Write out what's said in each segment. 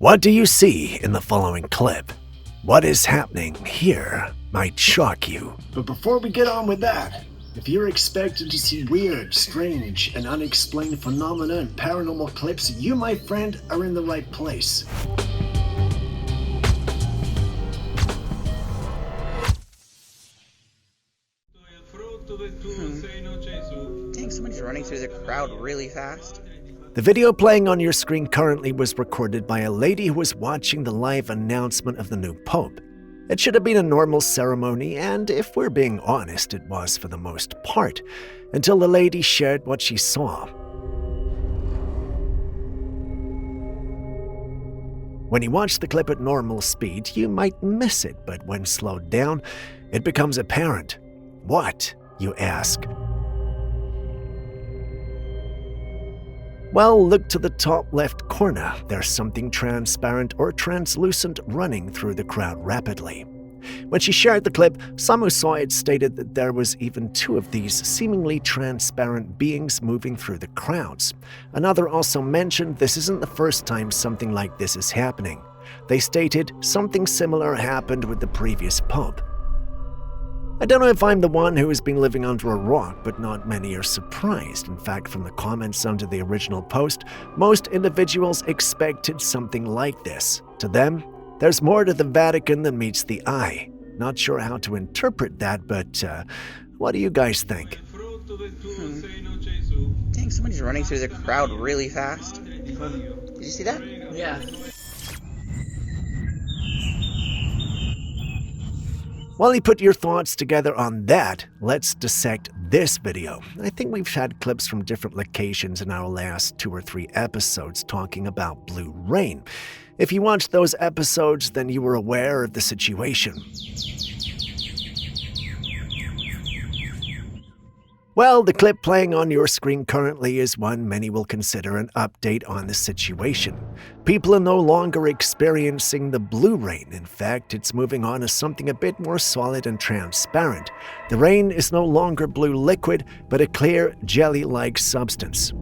What do you see in the following clip? What is happening here might shock you. But before we get on with that, if you're expected to see weird, strange, and unexplained phenomena and paranormal clips, you, my friend, are in the right place. Dang, somebody's running through the crowd really fast. The video playing on your screen currently was recorded by a lady who was watching the live announcement of the new pope. It should have been a normal ceremony, and if we're being honest, it was for the most part, until the lady shared what she saw. When you watch the clip at normal speed, you might miss it, but when slowed down, it becomes apparent. What, you ask? Well, look to the top left corner. There's something transparent or translucent running through the crowd rapidly. When she shared the clip, some who saw it stated that there was even two of these seemingly transparent beings moving through the crowds. Another also mentioned this isn't the first time something like this is happening. They stated something similar happened with the previous pope. I don't know if I'm the one who has been living under a rock, but not many are surprised. In fact, from the comments under the original post, most individuals expected something like this. To them, there's more to the Vatican than meets the eye. Not sure how to interpret that, but what do you guys think? Dang, somebody's running through the crowd really fast. Did you see that? Yeah. While you put your thoughts together on that, let's dissect this video. I think we've had clips from different locations in our last 2 or 3 episodes talking about blue rain. If you watched those episodes, then you were aware of the situation. Well, the clip playing on your screen currently is one many will consider an update on the situation. People are no longer experiencing the blue rain. In fact, it's moving on to something a bit more solid and transparent. The rain is no longer blue liquid, but a clear, jelly-like substance.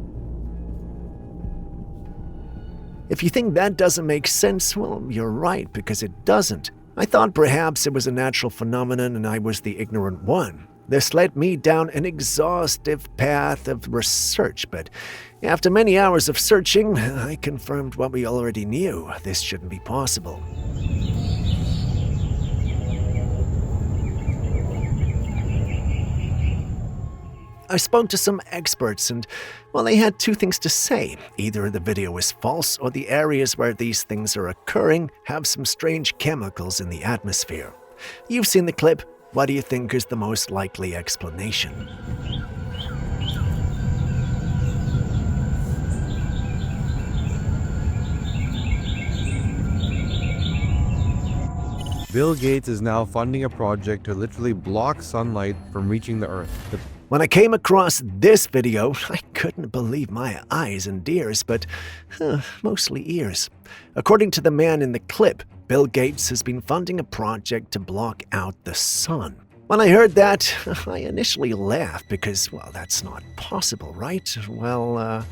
If you think that doesn't make sense, well, you're right, because it doesn't. I thought perhaps it was a natural phenomenon and I was the ignorant one. This led me down an exhaustive path of research, but after many hours of searching, I confirmed what we already knew. This shouldn't be possible. I spoke to some experts and, well, they had 2 things to say. Either the video is false or the areas where these things are occurring have some strange chemicals in the atmosphere. You've seen the clip. What do you think is the most likely explanation? Bill Gates is now funding a project to literally block sunlight from reaching the Earth. When I came across this video, I couldn't believe my eyes and ears, but mostly ears. According to the man in the clip, Bill Gates has been funding a project to block out the sun. When I heard that, I initially laughed because, well, that's not possible, right? Well,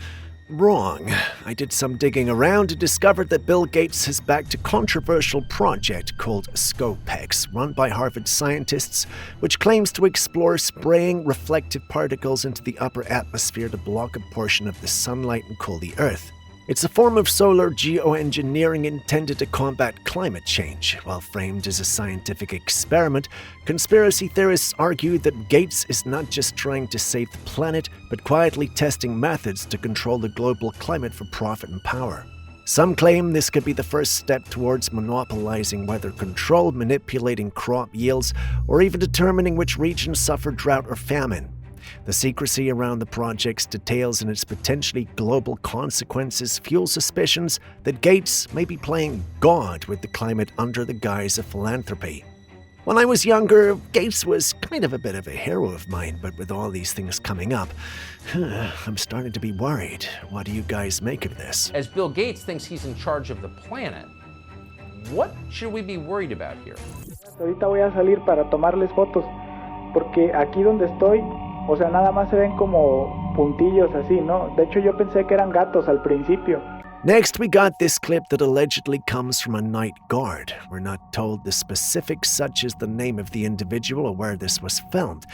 wrong. I did some digging around and discovered that Bill Gates has backed a controversial project called ScopeX, run by Harvard scientists, which claims to explore spraying reflective particles into the upper atmosphere to block a portion of the sunlight and cool the Earth. It's a form of solar geoengineering intended to combat climate change. While framed as a scientific experiment, conspiracy theorists argue that Gates is not just trying to save the planet, but quietly testing methods to control the global climate for profit and power. Some claim this could be the first step towards monopolizing weather control, manipulating crop yields, or even determining which regions suffer drought or famine. The secrecy around the project's details and its potentially global consequences fuel suspicions that Gates may be playing God with the climate under the guise of philanthropy. When I was younger, Gates was kind of a bit of a hero of mine, but with all these things coming up, I'm starting to be worried. What do you guys make of this? As Bill Gates thinks he's in charge of the planet, what should we be worried about here? Ahorita voy a salir para tomarles fotos, porque aquí donde estoy, o sea, nada más se ven como puntillos así, ¿no? De hecho, yo pensé que eran gatos al principio. Next, we got this clip that allegedly comes from a night guard. We're not told the specifics, such as the name of the individual or where this was filmed.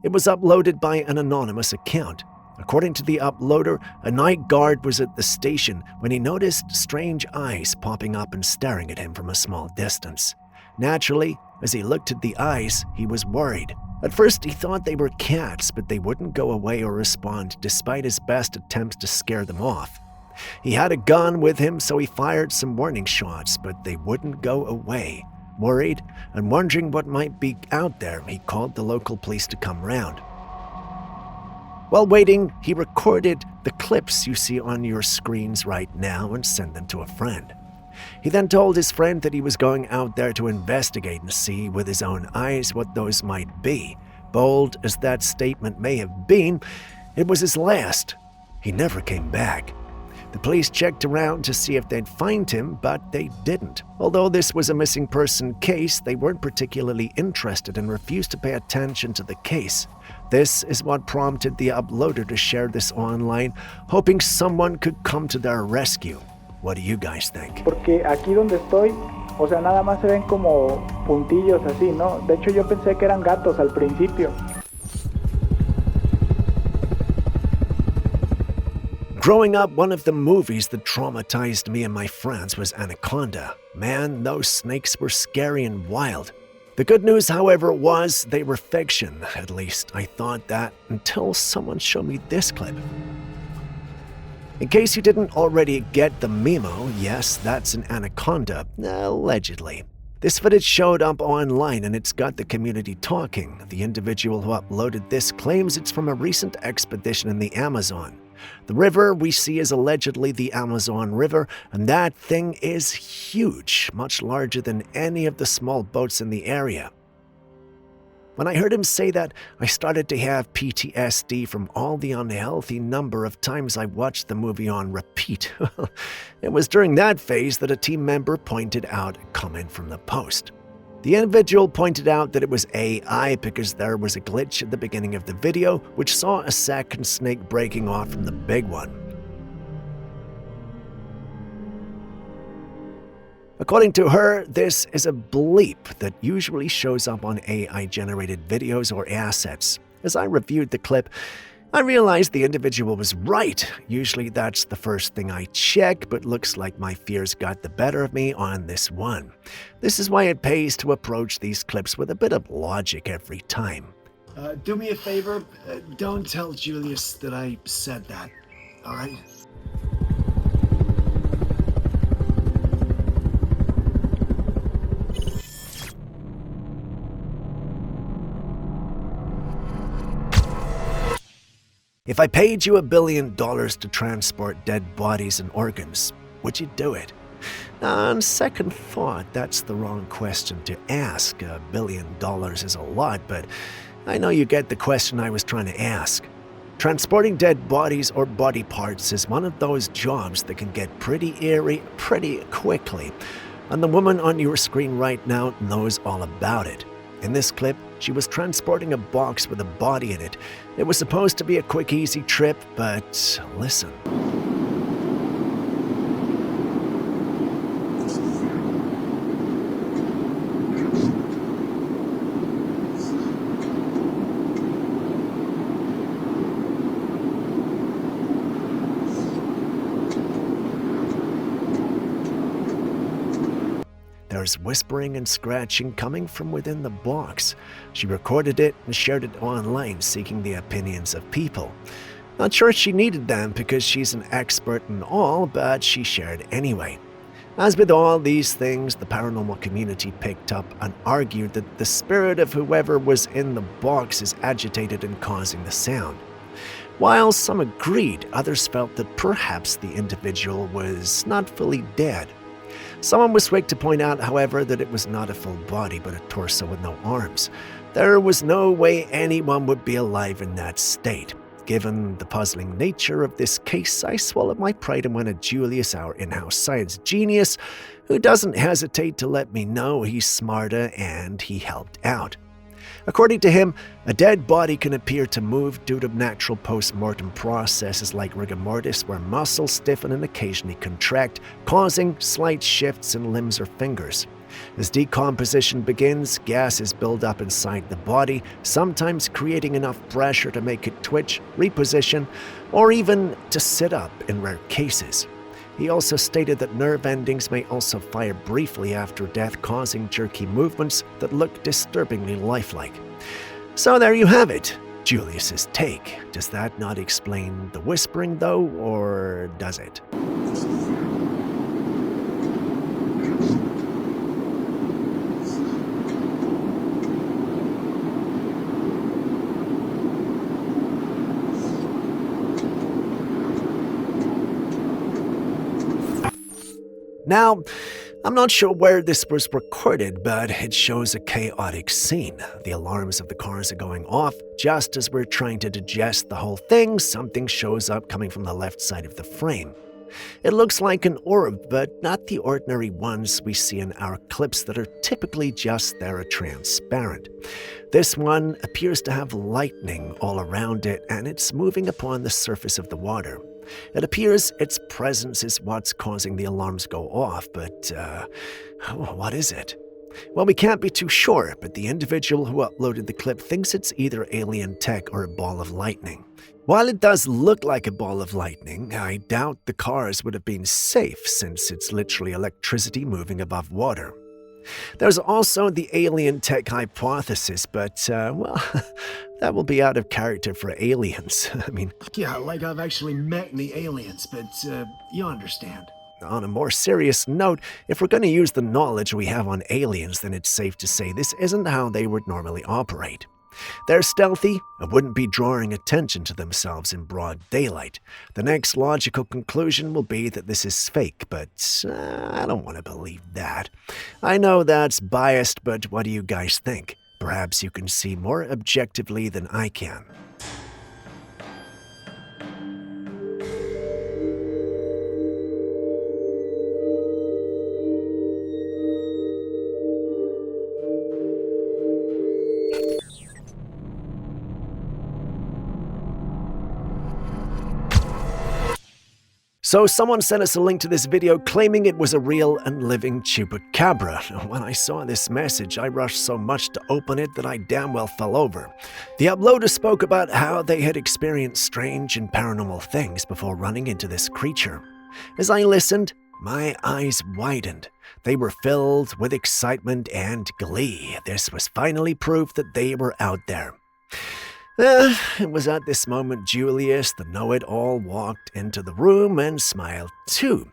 It was uploaded by an anonymous account. According to the uploader, a night guard was at the station when he noticed strange eyes popping up and staring at him from a small distance. Naturally, as he looked at the eyes, he was worried. At first, he thought they were cats, but they wouldn't go away or respond despite his best attempts to scare them off. He had a gun with him, so he fired some warning shots, but they wouldn't go away. Worried and wondering what might be out there, he called the local police to come round. While waiting, he recorded the clips you see on your screens right now and sent them to a friend. He then told his friend that he was going out there to investigate and see with his own eyes what those might be. Bold as that statement may have been, it was his last. He never came back. The police checked around to see if they'd find him, but they didn't. Although this was a missing person case, they weren't particularly interested and refused to pay attention to the case. This is what prompted the uploader to share this online, hoping someone could come to their rescue. What do you guys think? Porque aquí donde estoy, o sea, nada más se ven como puntillos así, ¿no? De hecho, yo pensé que eran gatos al principio. Growing up, one of the movies that traumatized me and my friends was Anaconda. Man, those snakes were scary and wild. The good news, however, was they were fiction. At least I thought that until someone showed me this clip. In case you didn't already get the memo, yes, that's an anaconda, allegedly. This footage showed up online and it's got the community talking. The individual who uploaded this claims it's from a recent expedition in the Amazon. The river we see is allegedly the Amazon River, and that thing is huge, much larger than any of the small boats in the area. When I heard him say that, I started to have PTSD from all the unhealthy number of times I watched the movie on repeat. It was during that phase that a team member pointed out a comment from the post. The individual pointed out that it was AI because there was a glitch at the beginning of the video which saw a second snake breaking off from the big one. According to her, this is a bleep that usually shows up on AI-generated videos or assets. As I reviewed the clip, I realized the individual was right. Usually that's the first thing I check, but looks like my fears got the better of me on this one. This is why it pays to approach these clips with a bit of logic every time. Do me a favor, don't tell Julius that I said that, all right? If I paid you $1 billion to transport dead bodies and organs, would you do it? On second thought, that's the wrong question to ask. $1 billion is a lot, but I know you get the question I was trying to ask. Transporting dead bodies or body parts is one of those jobs that can get pretty eerie pretty quickly, and the woman on your screen right now knows all about it. In this clip, she was transporting a box with a body in it. It was supposed to be a quick, easy trip, but listen. There's whispering and scratching coming from within the box. She recorded it and shared it online, seeking the opinions of people. Not sure she needed them because she's an expert in all, but she shared anyway. As with all these things, the paranormal community picked up and argued that the spirit of whoever was in the box is agitated and causing the sound. While some agreed, others felt that perhaps the individual was not fully dead. Someone was quick to point out, however, that it was not a full body but a torso with no arms. There was no way anyone would be alive in that state. Given the puzzling nature of this case, I swallowed my pride and went to Julius, our in-house science genius, who doesn't hesitate to let me know he's smarter, and he helped out. According to him, a dead body can appear to move due to natural post-mortem processes like rigor mortis, where muscles stiffen and occasionally contract, causing slight shifts in limbs or fingers. As decomposition begins, gases build up inside the body, sometimes creating enough pressure to make it twitch, reposition, or even to sit up in rare cases. He also stated that nerve endings may also fire briefly after death, causing jerky movements that look disturbingly lifelike. So there you have it, Julius's take. Does that not explain the whispering, though, or does it? Now, I'm not sure where this was recorded, but it shows a chaotic scene. The alarms of the cars are going off. Just as we're trying to digest the whole thing, something shows up coming from the left side of the frame. It looks like an orb, but not the ordinary ones we see in our clips that are typically just there or transparent. This one appears to have lightning all around it, and it's moving upon the surface of the water. It appears its presence is what's causing the alarms go off, but what is it? Well, we can't be too sure, but the individual who uploaded the clip thinks it's either alien tech or a ball of lightning. While it does look like a ball of lightning, I doubt the cars would have been safe since it's literally electricity moving above water. There's also the alien tech hypothesis, but, well, that will be out of character for aliens. I mean, Yeah, like I've actually met any aliens, but you understand. on a more serious note, if we're going to use the knowledge we have on aliens, then it's safe to say this isn't how they would normally operate. They're stealthy and wouldn't be drawing attention to themselves in broad daylight. The next logical conclusion will be that this is fake, but I don't want to believe that. I know that's biased, but what do you guys think? Perhaps you can see more objectively than I can. So someone sent us a link to this video claiming it was a real and living Chupacabra. When I saw this message, I rushed so much to open it that I damn well fell over. The uploader spoke about how they had experienced strange and paranormal things before running into this creature. As I listened, my eyes widened. They were filled with excitement and glee. This was finally proof that they were out there. It was at this moment Julius, the know-it-all, walked into the room and smiled too.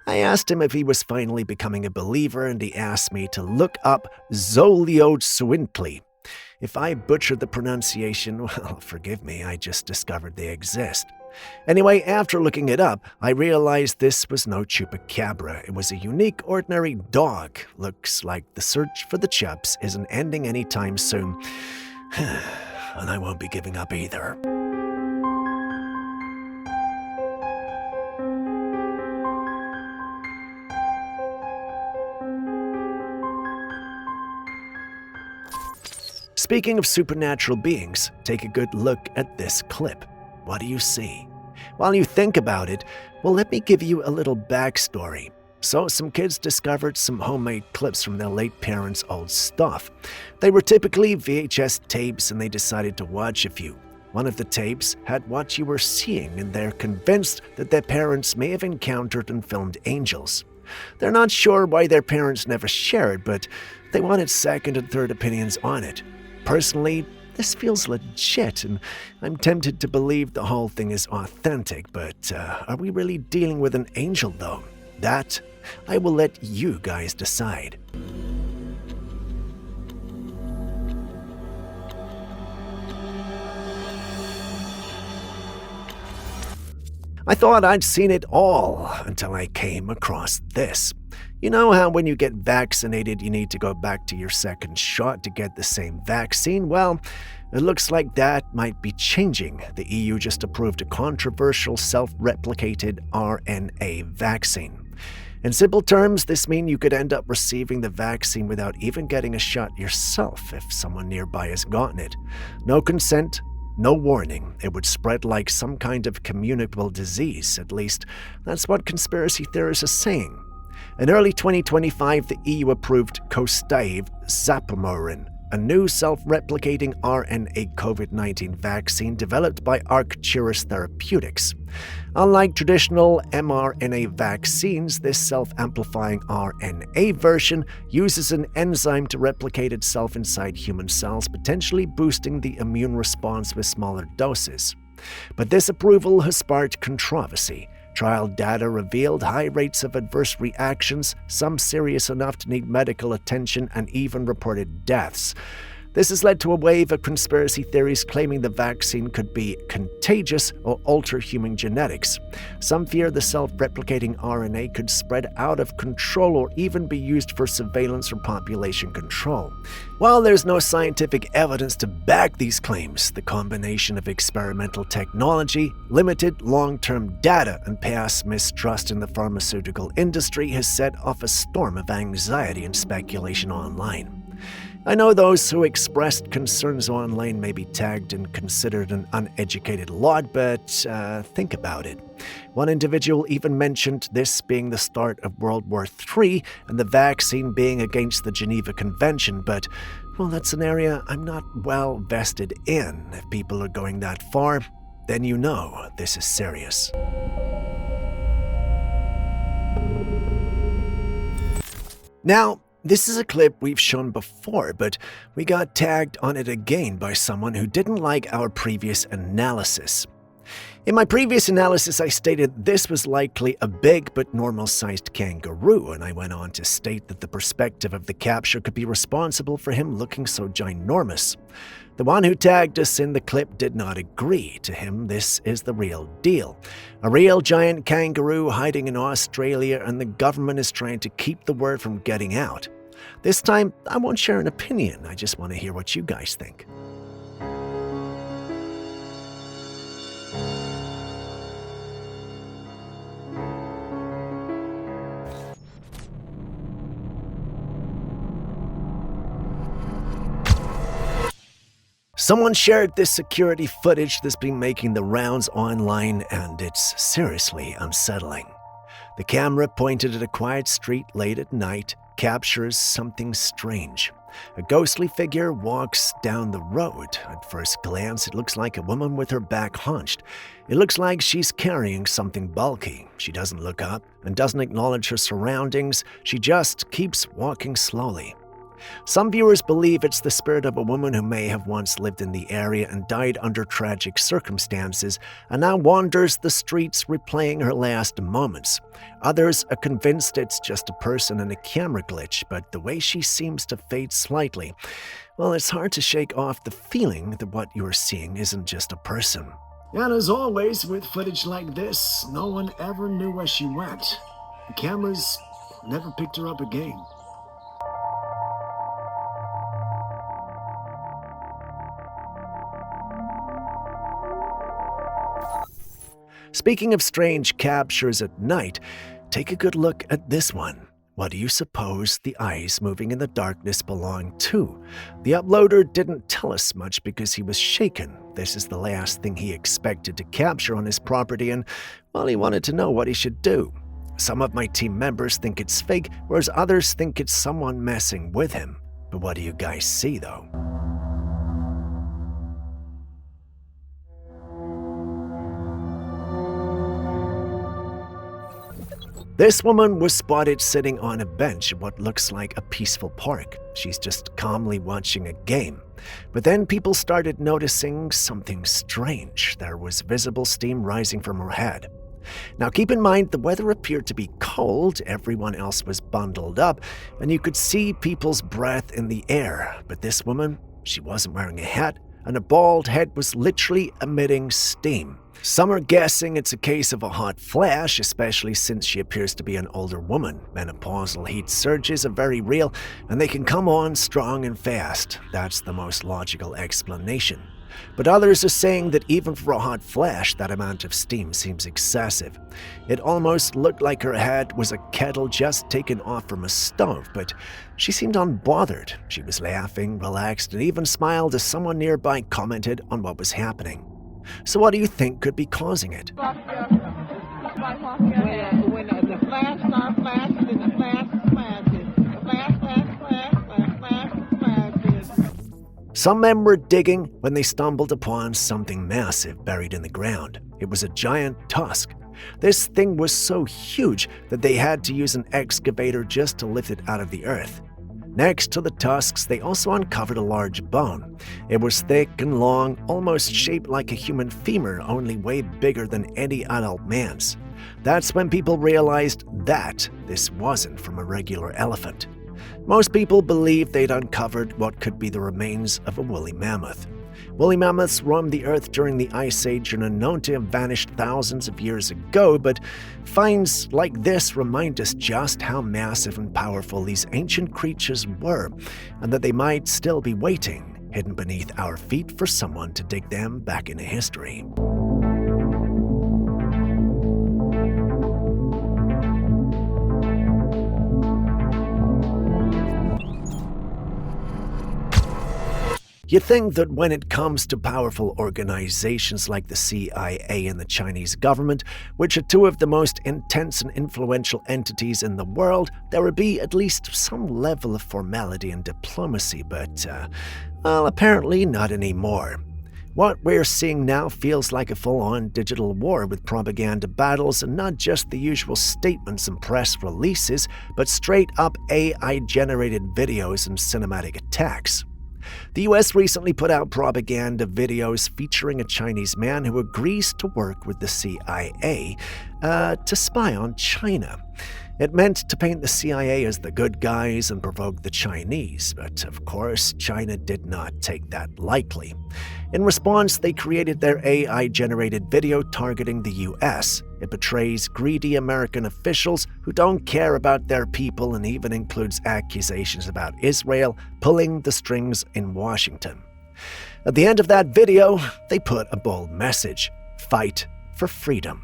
I asked him if he was finally becoming a believer, and he asked me to look up Xoliotsuintli. If I butchered the pronunciation, well, forgive me, I just discovered they exist. Anyway, after looking it up, I realized this was no Chupacabra. It was a unique, ordinary dog. Looks like the search for the Chups isn't ending anytime soon. And I won't be giving up either. Speaking of supernatural beings, take a good look at this clip. What do you see? While you think about it, well, let me give you a little backstory. So some kids discovered some homemade clips from their late parents' old stuff. They were typically VHS tapes, and they decided to watch a few. One of the tapes had what you were seeing, and they're convinced that their parents may have encountered and filmed angels. They're not sure why their parents never shared, but they wanted second and third opinions on it. Personally, this feels legit, and I'm tempted to believe the whole thing is authentic, but are we really dealing with an angel, though? That I will let you guys decide. I thought I'd seen it all until I came across this. You know how when you get vaccinated, you need to go back to your second shot to get the same vaccine? Well, it looks like that might be changing. The EU just approved a controversial self-replicated RNA vaccine. In simple terms, this means you could end up receiving the vaccine without even getting a shot yourself if someone nearby has gotten it. No consent, no warning. It would spread like some kind of communicable disease, at least that's what conspiracy theorists are saying. In early 2025, the EU approved Kostaive Zapamorin, a new self-replicating RNA COVID-19 vaccine developed by Arcturus Therapeutics. Unlike traditional mRNA vaccines, this self-amplifying RNA version uses an enzyme to replicate itself inside human cells, potentially boosting the immune response with smaller doses. But this approval has sparked controversy. Trial data revealed high rates of adverse reactions, some serious enough to need medical attention, and even reported deaths. This has led to a wave of conspiracy theories claiming the vaccine could be contagious or alter human genetics. Some fear the self-replicating RNA could spread out of control or even be used for surveillance or population control. While there's no scientific evidence to back these claims, the combination of experimental technology, limited long-term data, and past mistrust in the pharmaceutical industry has set off a storm of anxiety and speculation online. I know those who expressed concerns online may be tagged and considered an uneducated lot, but think about it. One individual even mentioned this being the start of World War III and the vaccine being against the Geneva Convention, but, well, that's an area I'm not well vested in. If people are going that far, then you know this is serious. Now, this is a clip we've shown before, but we got tagged on it again by someone who didn't like our previous analysis. In my previous analysis, I stated this was likely a big but normal-sized kangaroo, and I went on to state that the perspective of the capture could be responsible for him looking so ginormous. The one who tagged us in the clip did not agree. To him, this is the real deal. A real giant kangaroo hiding in Australia, and the government is trying to keep the word from getting out. This time, I won't share an opinion. I just want to hear what you guys think. Someone shared this security footage that's been making the rounds online, and it's seriously unsettling. The camera, pointed at a quiet street late at night, captures something strange. A ghostly figure walks down the road. At first glance, it looks like a woman with her back hunched. It looks like she's carrying something bulky. She doesn't look up and doesn't acknowledge her surroundings. She just keeps walking slowly. Some viewers believe it's the spirit of a woman who may have once lived in the area and died under tragic circumstances and now wanders the streets replaying her last moments. Others are convinced it's just a person in a camera glitch, but the way she seems to fade slightly, well, it's hard to shake off the feeling that what you're seeing isn't just a person. And as always, with footage like this, no one ever knew where she went. The cameras never picked her up again. Speaking of strange captures at night, take a good look at this one. What do you suppose the eyes moving in the darkness belong to? The uploader didn't tell us much because he was shaken. This is the last thing he expected to capture on his property, and, well, he wanted to know what he should do. Some of my team members think it's fake, whereas others think it's someone messing with him. But what do you guys see, though? This woman was spotted sitting on a bench at what looks like a peaceful park. She's just calmly watching a game. But then people started noticing something strange. There was visible steam rising from her head. Now keep in mind, the weather appeared to be cold, everyone else was bundled up, and you could see people's breath in the air. But this woman, she wasn't wearing a hat, and her bald head was literally emitting steam. Some are guessing it's a case of a hot flash, especially since she appears to be an older woman. Menopausal heat surges are very real, and they can come on strong and fast. That's the most logical explanation. But others are saying that even for a hot flash, that amount of steam seems excessive. It almost looked like her head was a kettle just taken off from a stove, but she seemed unbothered. She was laughing, relaxed, and even smiled as someone nearby commented on what was happening. So what do you think could be causing it? When the flash starts flashing and the flash flashes. The flash, flashes. Some men were digging when they stumbled upon something massive buried in the ground. It was a giant tusk. This thing was so huge that they had to use an excavator just to lift it out of the earth. Next to the tusks, they also uncovered a large bone. It was thick and long, almost shaped like a human femur, only way bigger than any adult man's. That's when people realized that this wasn't from a regular elephant. Most people believed they'd uncovered what could be the remains of a woolly mammoth. Woolly mammoths roamed the earth during the Ice Age and are known to have vanished thousands of years ago, but finds like this remind us just how massive and powerful these ancient creatures were, and that they might still be waiting, hidden beneath our feet, for someone to dig them back into history. You'd think that when it comes to powerful organizations like the CIA and the Chinese government, which are two of the most intense and influential entities in the world, there would be at least some level of formality and diplomacy, but, well, apparently not anymore. What we're seeing now feels like a full-on digital war with propaganda battles, and not just the usual statements and press releases, but straight-up AI-generated videos and cinematic attacks. The US recently put out propaganda videos featuring a Chinese man who agrees to work with the CIA to spy on China. It meant to paint the CIA as the good guys and provoke the Chinese, but of course, China did not take that lightly. In response, they created their AI-generated video targeting the US. It portrays greedy American officials who don't care about their people, and even includes accusations about Israel pulling the strings in Washington. At the end of that video, they put a bold message: fight for freedom.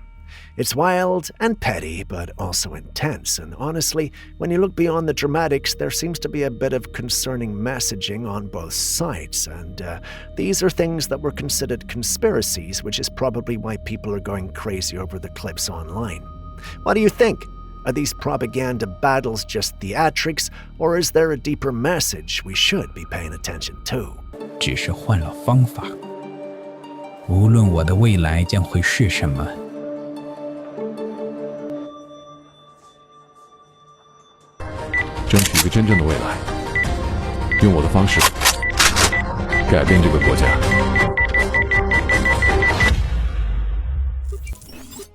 It's wild and petty, but also intense, and honestly, when you look beyond the dramatics, there seems to be a bit of concerning messaging on both sides, and these are things that were considered conspiracies, which is probably why people are going crazy over the clips online. What do you think? Are these propaganda battles just theatrics, or is there a deeper message we should be paying attention to? 只是换了方法，无论我的未来将会是什么。争取一个真正的未来，用我的方式改变这个国家。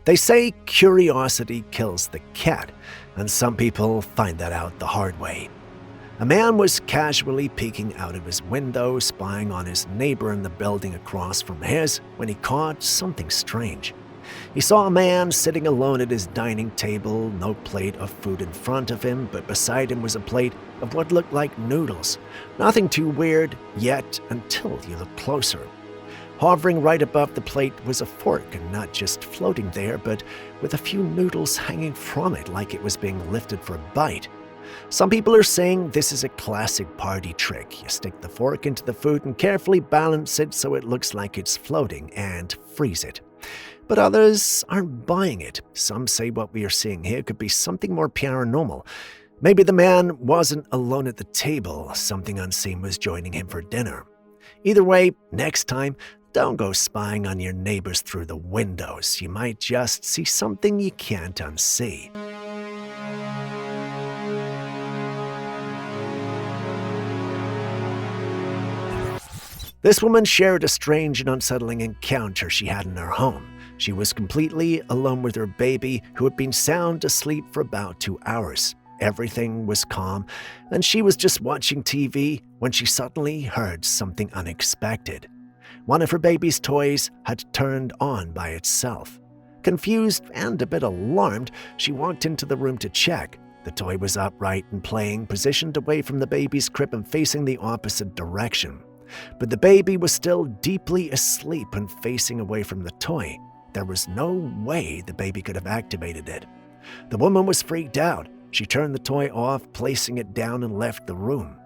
They say curiosity kills the cat, and some people find that out the hard way. A man was casually peeking out of his window, spying on his neighbor in the building across from his, when he caught something strange. He saw a man sitting alone at his dining table, no plate of food in front of him, but beside him was a plate of what looked like noodles. Nothing too weird yet until you look closer. Hovering right above the plate was a fork, and not just floating there, but with a few noodles hanging from it like it was being lifted for a bite. Some people are saying this is a classic party trick. You stick the fork into the food and carefully balance it so it looks like it's floating, and freeze it. But others aren't buying it. Some say what we are seeing here could be something more paranormal. Maybe the man wasn't alone at the table. Something unseen was joining him for dinner. Either way, next time, don't go spying on your neighbors through the windows. You might just see something you can't unsee. This woman shared a strange and unsettling encounter she had in her home. She was completely alone with her baby, who had been sound asleep for about 2 hours. Everything was calm, and she was just watching TV when she suddenly heard something unexpected. One of her baby's toys had turned on by itself. Confused and a bit alarmed, she walked into the room to check. The toy was upright and playing, positioned away from the baby's crib and facing the opposite direction. But the baby was still deeply asleep and facing away from the toy. There was no way the baby could have activated it. The woman was freaked out. She turned the toy off, placing it down, and left the room.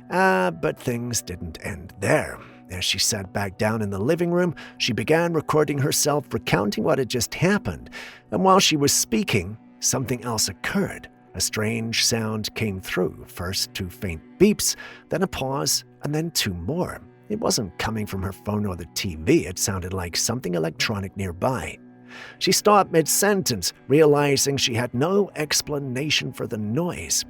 But things didn't end there. As she sat back down in the living room, she began recording herself recounting what had just happened. And while she was speaking, something else occurred. A strange sound came through, first 2 faint beeps, then a pause, and then 2 more. It wasn't coming from her phone or the TV. It sounded like something electronic nearby. She stopped mid-sentence, realizing she had no explanation for the noise.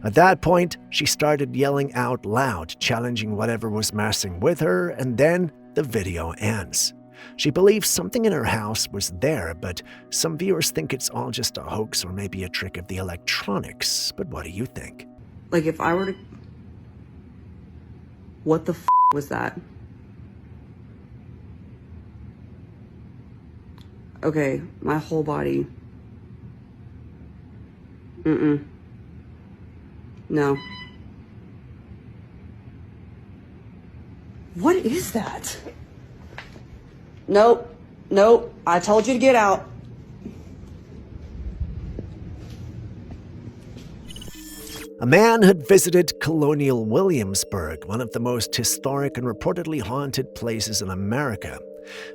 At that point, she started yelling out loud, challenging whatever was messing with her, and then the video ends. She believes something in her house was there, but some viewers think it's all just a hoax or maybe a trick of the electronics. But what do you think? Like, if I were to... What the f*** was that? Okay, my whole body. No. What is that? Nope. Nope. I told you to get out. A man had visited colonial Williamsburg, one of the most historic and reportedly haunted places in America.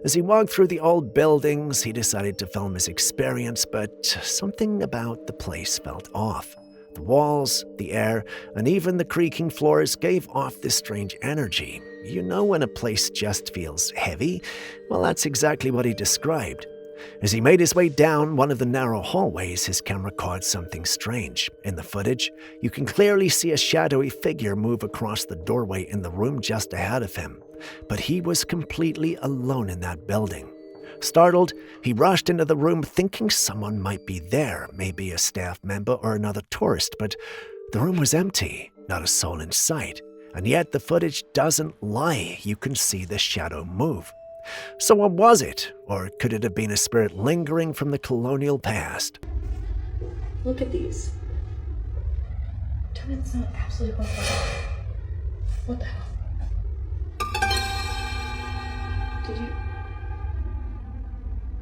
As he walked through the old buildings, he decided to film his experience, but something about the place felt off. The walls, the air, and even the creaking floors gave off this strange energy. You know when a place just feels heavy? Well, that's exactly what he described. As he made his way down one of the narrow hallways, his camera caught something strange. In the footage, you can clearly see a shadowy figure move across the doorway in the room just ahead of him. But he was completely alone in that building. Startled, he rushed into the room thinking someone might be there, maybe a staff member or another tourist, but the room was empty, not a soul in sight. And yet the footage doesn't lie. You can see the shadow move. So what was it? Or could it have been a spirit lingering from the colonial past? Look at these. Doesn't it sound absolutely horrifying? What the hell?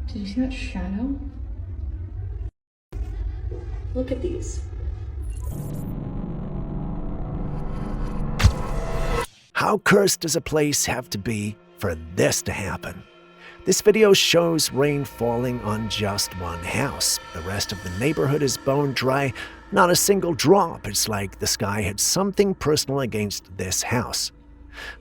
Did you see that shadow? Look at these. How cursed does a place have to be for this to happen? This video shows rain falling on just one house. The rest of the neighborhood is bone dry, not a single drop. It's like the sky had something personal against this house.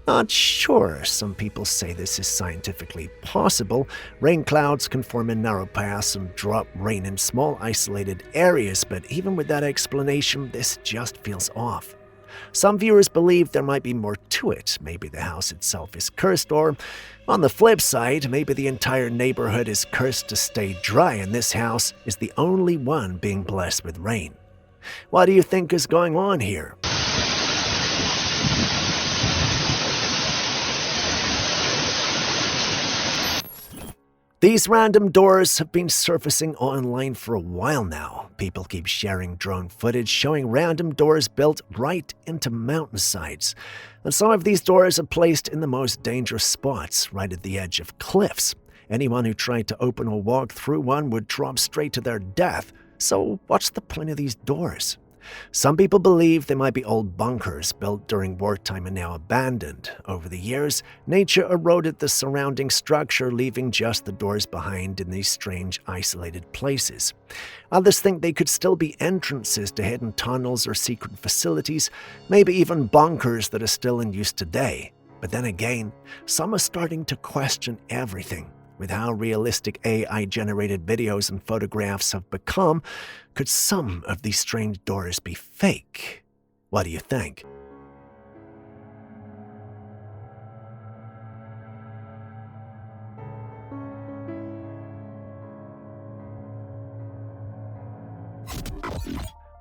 Not sure. Some people say this is scientifically possible. Rain clouds can form in narrow paths and drop rain in small isolated areas, but even with that explanation, this just feels off. Some viewers believe there might be more to it. Maybe the house itself is cursed, or on the flip side, maybe the entire neighborhood is cursed to stay dry and this house is the only one being blessed with rain. What do you think is going on here? These random doors have been surfacing online for a while now. People keep sharing drone footage showing random doors built right into mountainsides. And some of these doors are placed in the most dangerous spots, right at the edge of cliffs. Anyone who tried to open or walk through one would drop straight to their death. So what's the point of these doors? Some people believe they might be old bunkers built during wartime and now abandoned. Over the years, nature eroded the surrounding structure, leaving just the doors behind in these strange, isolated places. Others think they could still be entrances to hidden tunnels or secret facilities, maybe even bunkers that are still in use today. But then again, some are starting to question everything. With how realistic AI-generated videos and photographs have become, could some of these strange doors be fake? What do you think?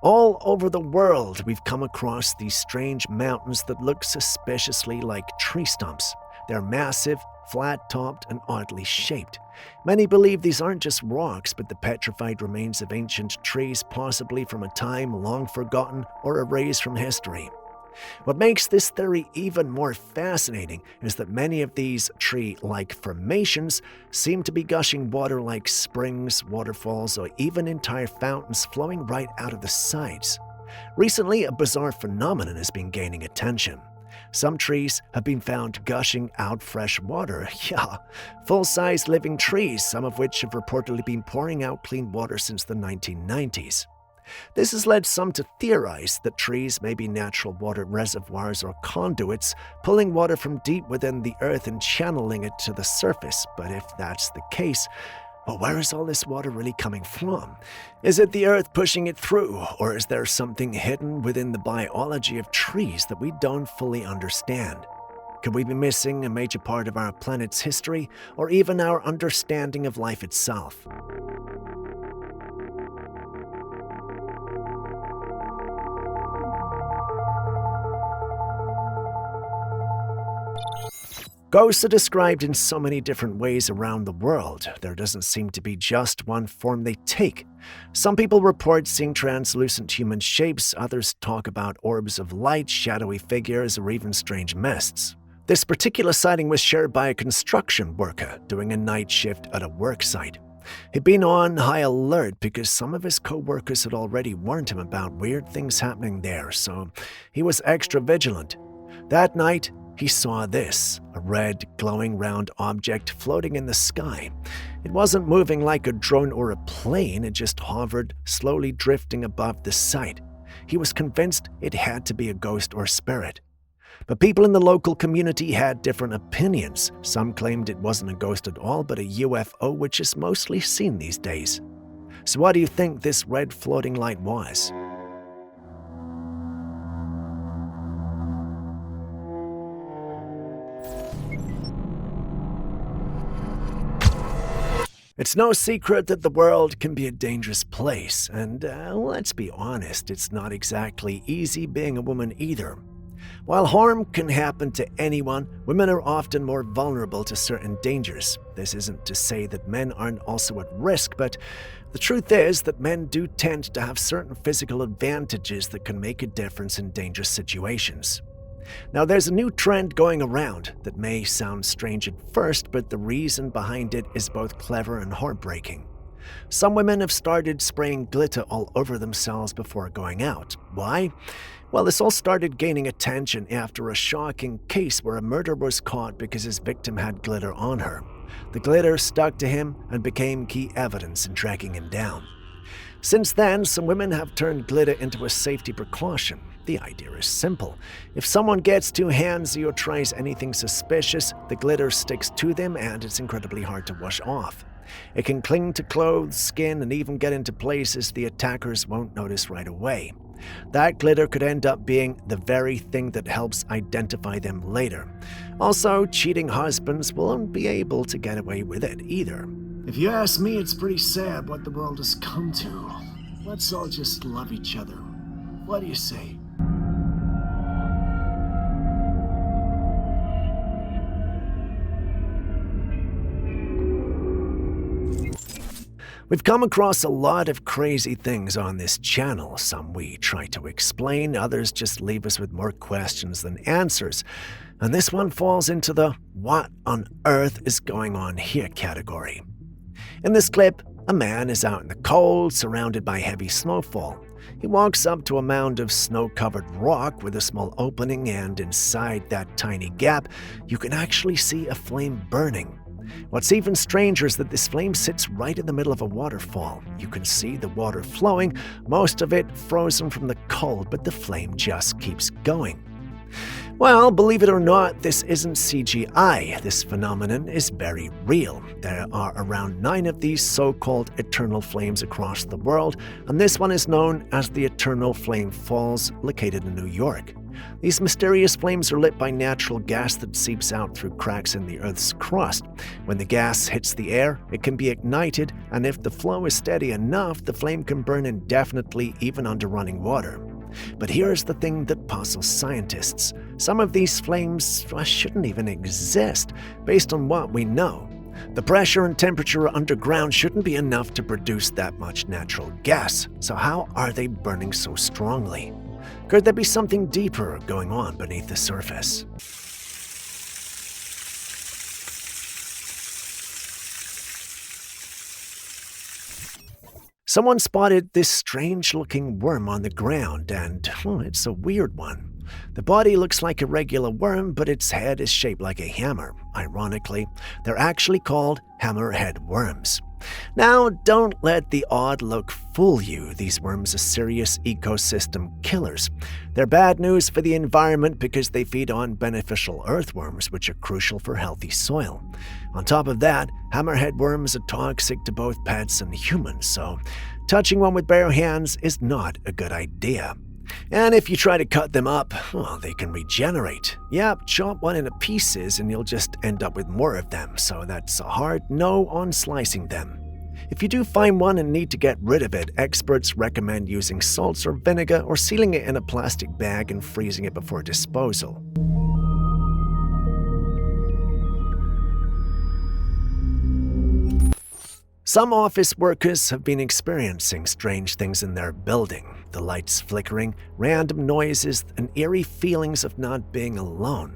All over the world, we've come across these strange mountains that look suspiciously like tree stumps. They're massive, flat-topped, and oddly shaped. Many believe these aren't just rocks, but the petrified remains of ancient trees, possibly from a time long forgotten or erased from history. What makes this theory even more fascinating is that many of these tree-like formations seem to be gushing water like springs, waterfalls, or even entire fountains flowing right out of the sides. Recently, a bizarre phenomenon has been gaining attention. Some trees have been found gushing out fresh water. Yeah, full-size living trees, some of which have reportedly been pouring out clean water since the 1990s. This has led some to theorize that trees may be natural water reservoirs or conduits, pulling water from deep within the earth and channeling it to the surface. But if that's the case, well, where is all this water really coming from? Is it the earth pushing it through, or is there something hidden within the biology of trees that we don't fully understand? Could we be missing a major part of our planet's history, or even our understanding of life itself? Ghosts are described in so many different ways around the world. There doesn't seem to be just one form they take. Some people report seeing translucent human shapes, others talk about orbs of light, shadowy figures, or even strange mists. This particular sighting was shared by a construction worker doing a night shift at a work site. He'd been on high alert because some of his co-workers had already warned him about weird things happening there, so he was extra vigilant. That night, he saw this, a red, glowing round object floating in the sky. It wasn't moving like a drone or a plane, it just hovered, slowly drifting above the site. He was convinced it had to be a ghost or spirit. But people in the local community had different opinions. Some claimed it wasn't a ghost at all, but a UFO, which is mostly seen these days. So what do you think this red floating light was? It's no secret that the world can be a dangerous place, and let's be honest, it's not exactly easy being a woman either. While harm can happen to anyone, women are often more vulnerable to certain dangers. This isn't to say that men aren't also at risk, but the truth is that men do tend to have certain physical advantages that can make a difference in dangerous situations. Now, there's a new trend going around that may sound strange at first, but the reason behind it is both clever and heartbreaking. Some women have started spraying glitter all over themselves before going out. Why? Well, this all started gaining attention after a shocking case where a murderer was caught because his victim had glitter on her. The glitter stuck to him and became key evidence in tracking him down. Since then, some women have turned glitter into a safety precaution. The idea is simple. If someone gets too handsy or tries anything suspicious, the glitter sticks to them and it's incredibly hard to wash off. It can cling to clothes, skin, and even get into places the attackers won't notice right away. That glitter could end up being the very thing that helps identify them later. Also, cheating husbands won't be able to get away with it either. If you ask me, it's pretty sad what the world has come to. Let's all just love each other. What do you say? We've come across a lot of crazy things on this channel. Some we try to explain, others just leave us with more questions than answers. And this one falls into the "what on earth is going on here" category. In this clip, a man is out in the cold, surrounded by heavy snowfall. He walks up to a mound of snow-covered rock with a small opening, and inside that tiny gap, you can actually see a flame burning. What's even stranger is that this flame sits right in the middle of a waterfall. You can see the water flowing, most of it frozen from the cold, but the flame just keeps going. Well, believe it or not, this isn't CGI. This phenomenon is very real. There are around 9 of these so-called eternal flames across the world, and this one is known as the Eternal Flame Falls, located in New York. These mysterious flames are lit by natural gas that seeps out through cracks in the Earth's crust. When the gas hits the air, it can be ignited, and if the flow is steady enough, the flame can burn indefinitely even under running water. But here's the thing that puzzles scientists. Some of these flames shouldn't even exist, based on what we know. The pressure and temperature underground shouldn't be enough to produce that much natural gas, so how are they burning so strongly? Could there be something deeper going on beneath the surface? Someone spotted this strange-looking worm on the ground, and it's a weird one. The body looks like a regular worm, but its head is shaped like a hammer. Ironically, they're actually called hammerhead worms. Now, don't let the odd look fool you. These worms are serious ecosystem killers. They're bad news for the environment because they feed on beneficial earthworms, which are crucial for healthy soil. On top of that, hammerhead worms are toxic to both pets and humans, so touching one with bare hands is not a good idea. And if you try to cut them up, they can regenerate. Yep, chop one into pieces and you'll just end up with more of them, so that's a hard no on slicing them. If you do find one and need to get rid of it, experts recommend using salts or vinegar or sealing it in a plastic bag and freezing it before disposal. Some office workers have been experiencing strange things in their building. The lights flickering, random noises, and eerie feelings of not being alone.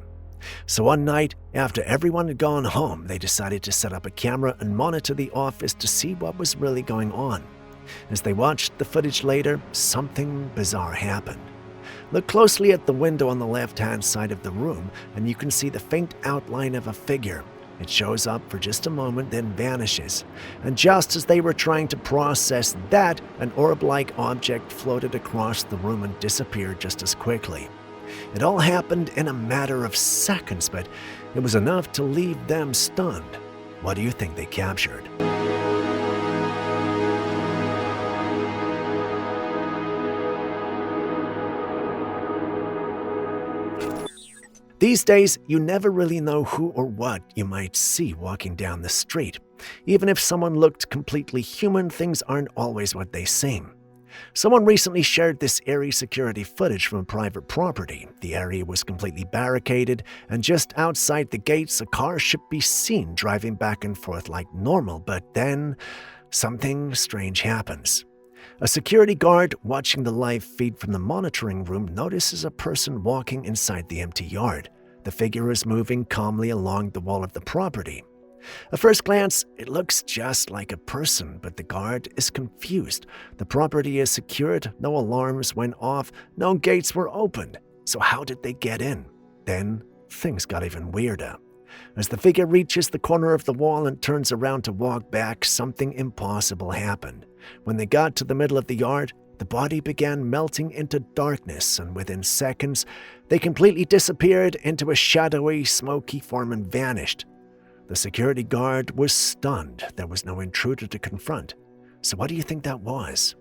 So one night, after everyone had gone home, they decided to set up a camera and monitor the office to see what was really going on. As they watched the footage later, something bizarre happened. Look closely at the window on the left-hand side of the room, and you can see the faint outline of a figure. It shows up for just a moment, then vanishes. And just as they were trying to process that, an orb-like object floated across the room and disappeared just as quickly. It all happened in a matter of seconds, but it was enough to leave them stunned. What do you think they captured? These days, you never really know who or what you might see walking down the street. Even if someone looked completely human, things aren't always what they seem. Someone recently shared this eerie security footage from private property. The area was completely barricaded, and just outside the gates, a car should be seen driving back and forth like normal, but then something strange happens. A security guard watching the live feed from the monitoring room notices a person walking inside the empty yard. The figure is moving calmly along the wall of the property. At first glance, it looks just like a person, but the guard is confused. The property is secured, no alarms went off, no gates were opened. So how did they get in? Then things got even weirder. As the figure reaches the corner of the wall and turns around to walk back, something impossible happened. When they got to the middle of the yard, the body began melting into darkness, and within seconds, they completely disappeared into a shadowy, smoky form and vanished. The security guard was stunned. There was no intruder to confront. So what do you think that was?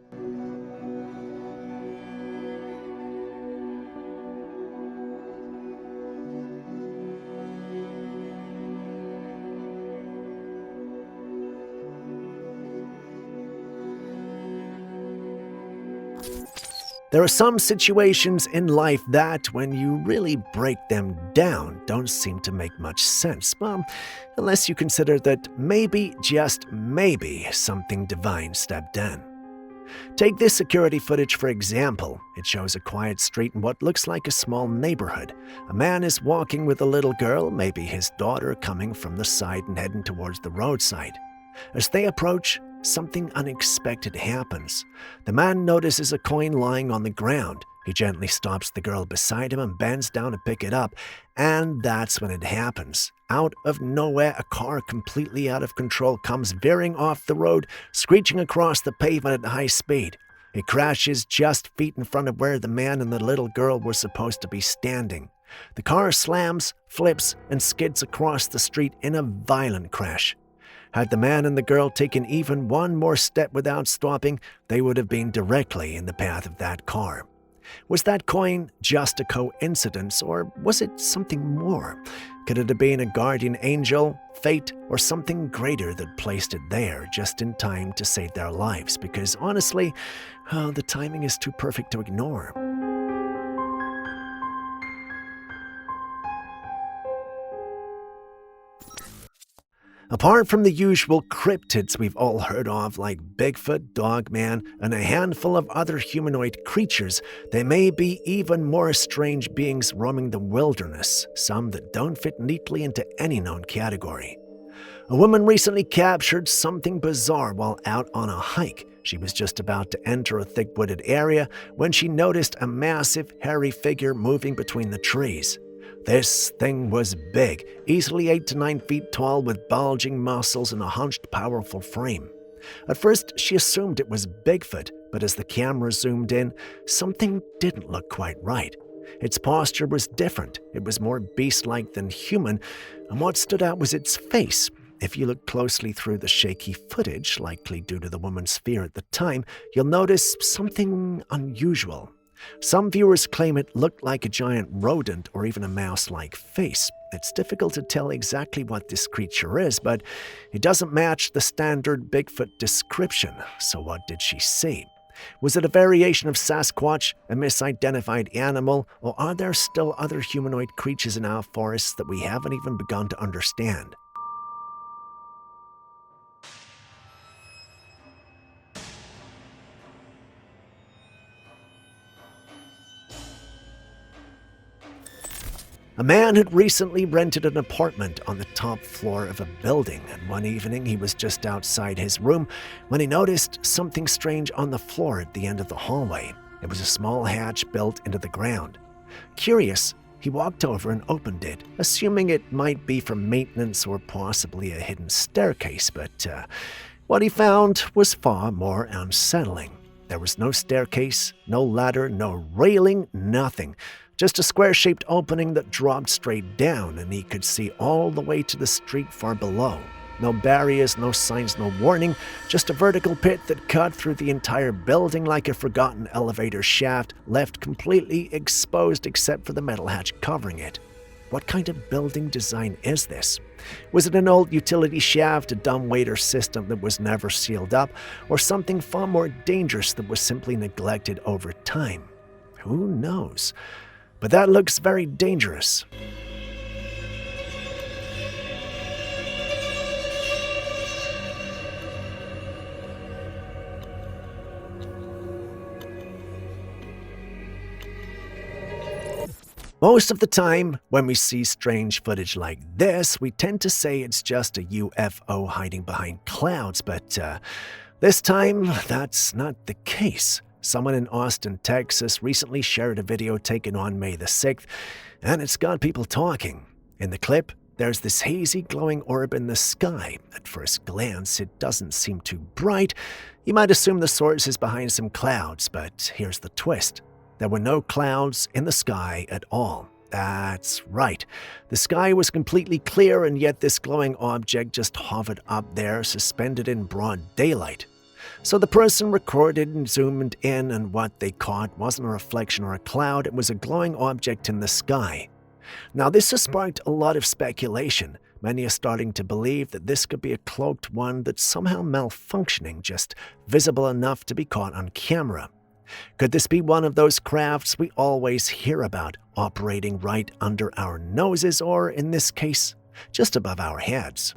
There are some situations in life that, when you really break them down, don't seem to make much sense. Well, unless you consider that maybe, just maybe, something divine stepped in. Take this security footage for example. It shows a quiet street in what looks like a small neighborhood. A man is walking with a little girl, maybe his daughter, coming from the side and heading towards the roadside. As they approach, something unexpected happens. The man notices a coin lying on the ground. He gently stops the girl beside him and bends down to pick it up. And that's when it happens. Out of nowhere, a car completely out of control comes veering off the road, screeching across the pavement at high speed. It crashes just feet in front of where the man and the little girl were supposed to be standing. The car slams, flips, and skids across the street in a violent crash. Had the man and the girl taken even one more step without stopping, they would have been directly in the path of that car. Was that coin just a coincidence, or was it something more? Could it have been a guardian angel, fate, or something greater that placed it there just in time to save their lives? Because honestly, the timing is too perfect to ignore. Apart from the usual cryptids we've all heard of like Bigfoot, Dogman, and a handful of other humanoid creatures, there may be even more strange beings roaming the wilderness, some that don't fit neatly into any known category. A woman recently captured something bizarre while out on a hike. She was just about to enter a thick wooded area when she noticed a massive, hairy figure moving between the trees. This thing was big, easily 8 to 9 feet tall with bulging muscles and a hunched, powerful frame. At first, she assumed it was Bigfoot, but as the camera zoomed in, something didn't look quite right. Its posture was different. It was more beast-like than human, and what stood out was its face. If you look closely through the shaky footage, likely due to the woman's fear at the time, you'll notice something unusual. Some viewers claim it looked like a giant rodent or even a mouse-like face. It's difficult to tell exactly what this creature is, but it doesn't match the standard Bigfoot description. So what did she see? Was it a variation of Sasquatch, a misidentified animal, or are there still other humanoid creatures in our forests that we haven't even begun to understand? A man had recently rented an apartment on the top floor of a building, and one evening he was just outside his room when he noticed something strange on the floor at the end of the hallway. It was a small hatch built into the ground. Curious, he walked over and opened it, assuming it might be for maintenance or possibly a hidden staircase, but what he found was far more unsettling. There was no staircase, no ladder, no railing, nothing. Just a square-shaped opening that dropped straight down, and he could see all the way to the street far below. No barriers, no signs, no warning, just a vertical pit that cut through the entire building like a forgotten elevator shaft, left completely exposed except for the metal hatch covering it. What kind of building design is this? Was it an old utility shaft, a dumbwaiter system that was never sealed up, or something far more dangerous that was simply neglected over time? Who knows? But that looks very dangerous. Most of the time, when we see strange footage like this, we tend to say it's just a UFO hiding behind clouds, but this time, that's not the case. Someone in Austin, Texas recently shared a video taken on May the 6th, and it's got people talking. In the clip, there's this hazy glowing orb in the sky. At first glance, it doesn't seem too bright. You might assume the source is behind some clouds, but here's the twist. There were no clouds in the sky at all. That's right. The sky was completely clear, and yet this glowing object just hovered up there, suspended in broad daylight. So the person recorded and zoomed in, and what they caught wasn't a reflection or a cloud, it was a glowing object in the sky. Now this has sparked a lot of speculation. Many are starting to believe that this could be a cloaked one that's somehow malfunctioning, just visible enough to be caught on camera. Could this be one of those crafts we always hear about, operating right under our noses, or in this case, just above our heads?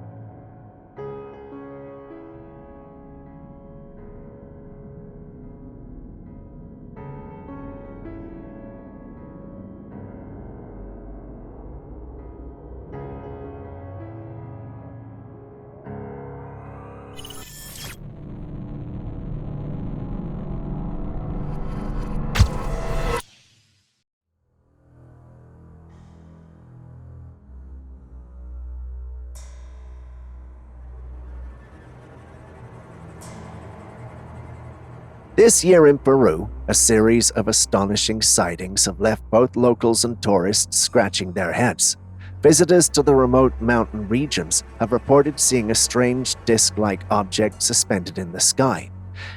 This year in Peru, a series of astonishing sightings have left both locals and tourists scratching their heads. Visitors to the remote mountain regions have reported seeing a strange disc-like object suspended in the sky.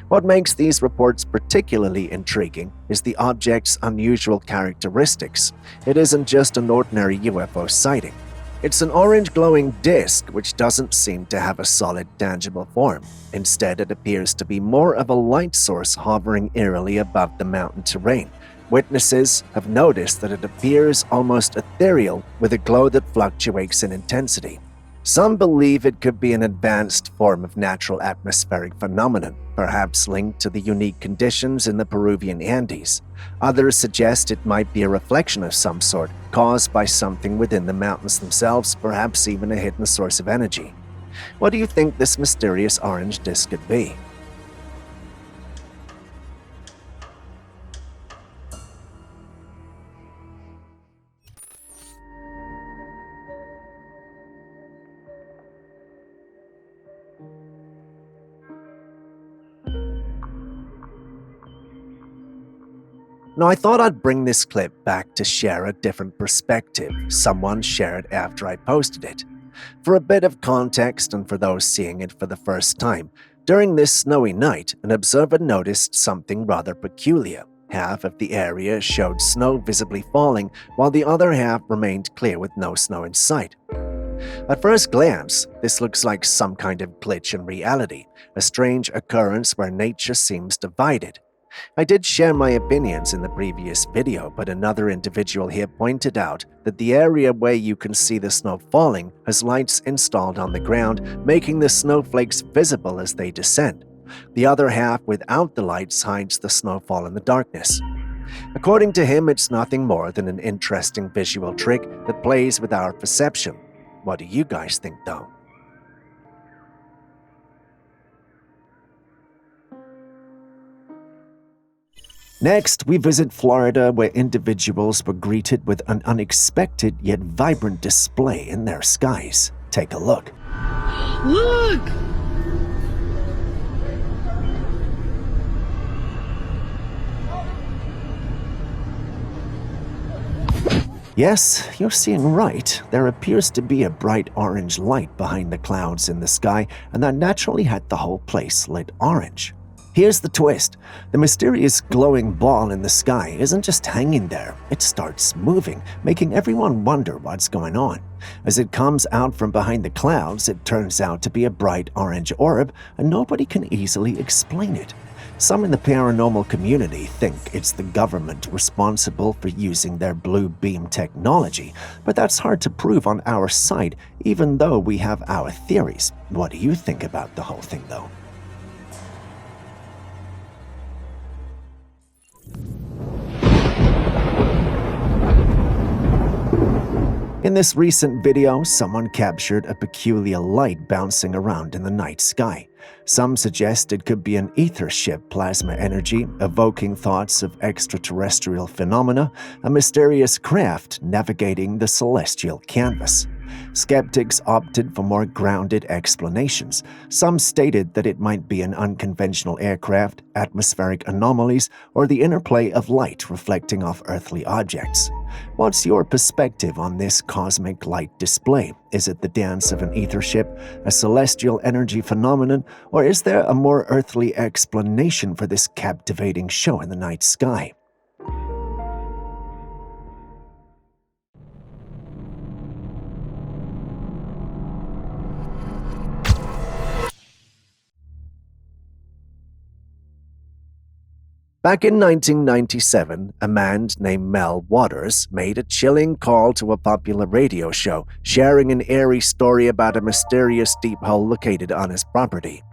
What makes these reports particularly intriguing is the object's unusual characteristics. It isn't just an ordinary UFO sighting. It's an orange glowing disc which doesn't seem to have a solid, tangible form. Instead, it appears to be more of a light source hovering eerily above the mountain terrain. Witnesses have noticed that it appears almost ethereal with a glow that fluctuates in intensity. Some believe it could be an advanced form of natural atmospheric phenomenon, perhaps linked to the unique conditions in the Peruvian Andes. Others suggest it might be a reflection of some sort, caused by something within the mountains themselves, perhaps even a hidden source of energy. What do you think this mysterious orange disk could be? Now, I thought I'd bring this clip back to share a different perspective someone shared after I posted it. For a bit of context and for those seeing it for the first time, during this snowy night, an observer noticed something rather peculiar. Half of the area showed snow visibly falling, while the other half remained clear with no snow in sight. At first glance, this looks like some kind of glitch in reality, a strange occurrence where nature seems divided. I did share my opinions in the previous video, but another individual here pointed out that the area where you can see the snow falling has lights installed on the ground, making the snowflakes visible as they descend. The other half without the lights hides the snowfall in the darkness. According to him, it's nothing more than an interesting visual trick that plays with our perception. What do you guys think, though? Next, we visit Florida, where individuals were greeted with an unexpected yet vibrant display in their skies. Take a look. Look! Yes, you're seeing right. There appears to be a bright orange light behind the clouds in the sky, and that naturally had the whole place lit orange. Here's the twist. The mysterious glowing ball in the sky isn't just hanging there. It starts moving, making everyone wonder what's going on. As it comes out from behind the clouds, it turns out to be a bright orange orb, and nobody can easily explain it. Some in the paranormal community think it's the government responsible for using their blue beam technology, but that's hard to prove on our side, even though we have our theories. What do you think about the whole thing, though? In this recent video, someone captured a peculiar light bouncing around in the night sky. Some suggest it could be an ether ship plasma energy, evoking thoughts of extraterrestrial phenomena, a mysterious craft navigating the celestial canvas. Skeptics opted for more grounded explanations. Some stated that it might be an unconventional aircraft, atmospheric anomalies, or the interplay of light reflecting off earthly objects. What's your perspective on this cosmic light display? Is it the dance of an ether ship, a celestial energy phenomenon, or is there a more earthly explanation for this captivating show in the night sky? Back in 1997, a man named Mel Waters made a chilling call to a popular radio show, sharing an eerie story about a mysterious deep hole located on his property.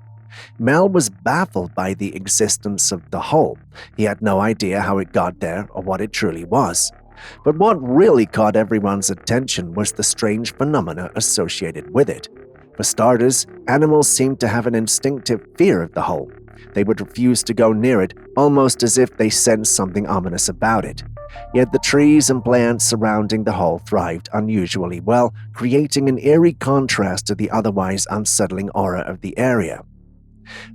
Mel was baffled by the existence of the hole. He had no idea how it got there or what it truly was. But what really caught everyone's attention was the strange phenomena associated with it. For starters, animals seemed to have an instinctive fear of the hole. They would refuse to go near it, almost as if they sensed something ominous about it. Yet the trees and plants surrounding the hole thrived unusually well, creating an eerie contrast to the otherwise unsettling aura of the area.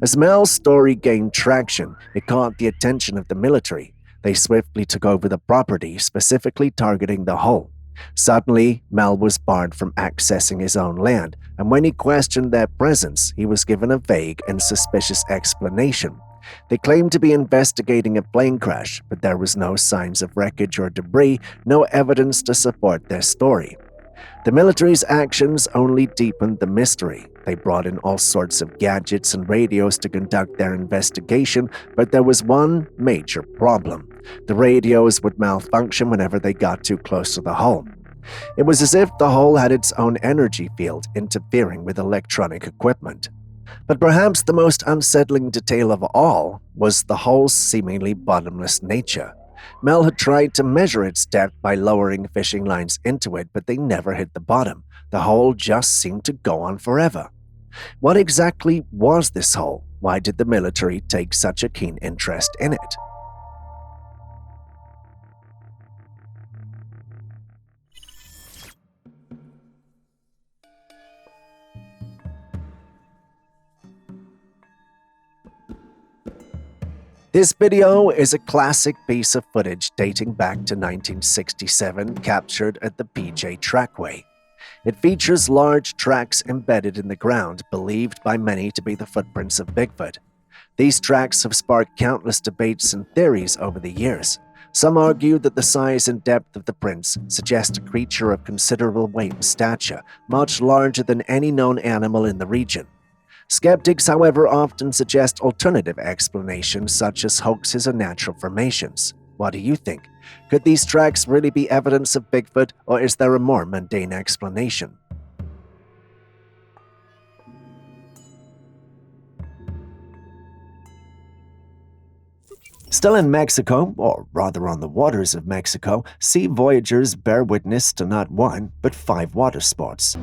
As Mel's story gained traction, it caught the attention of the military. They swiftly took over the property, specifically targeting the hole. Suddenly, Mel was barred from accessing his own land, and when he questioned their presence, he was given a vague and suspicious explanation. They claimed to be investigating a plane crash, but there was no signs of wreckage or debris, no evidence to support their story. The military's actions only deepened the mystery. They brought in all sorts of gadgets and radios to conduct their investigation, but there was one major problem. The radios would malfunction whenever they got too close to the hole. It was as if the hole had its own energy field interfering with electronic equipment. But perhaps the most unsettling detail of all was the hole's seemingly bottomless nature. Mel had tried to measure its depth by lowering fishing lines into it, but they never hit the bottom. The hole just seemed to go on forever. What exactly was this hole? Why did the military take such a keen interest in it? This video is a classic piece of footage dating back to 1967, captured at the PJ Trackway. It features large tracks embedded in the ground, believed by many to be the footprints of Bigfoot. These tracks have sparked countless debates and theories over the years. Some argue that the size and depth of the prints suggest a creature of considerable weight and stature, much larger than any known animal in the region. Skeptics, however, often suggest alternative explanations such as hoaxes or natural formations. What do you think? Could these tracks really be evidence of Bigfoot, or is there a more mundane explanation? Still in Mexico, or rather on the waters of Mexico, sea voyagers bear witness to not one, but 5 water sports.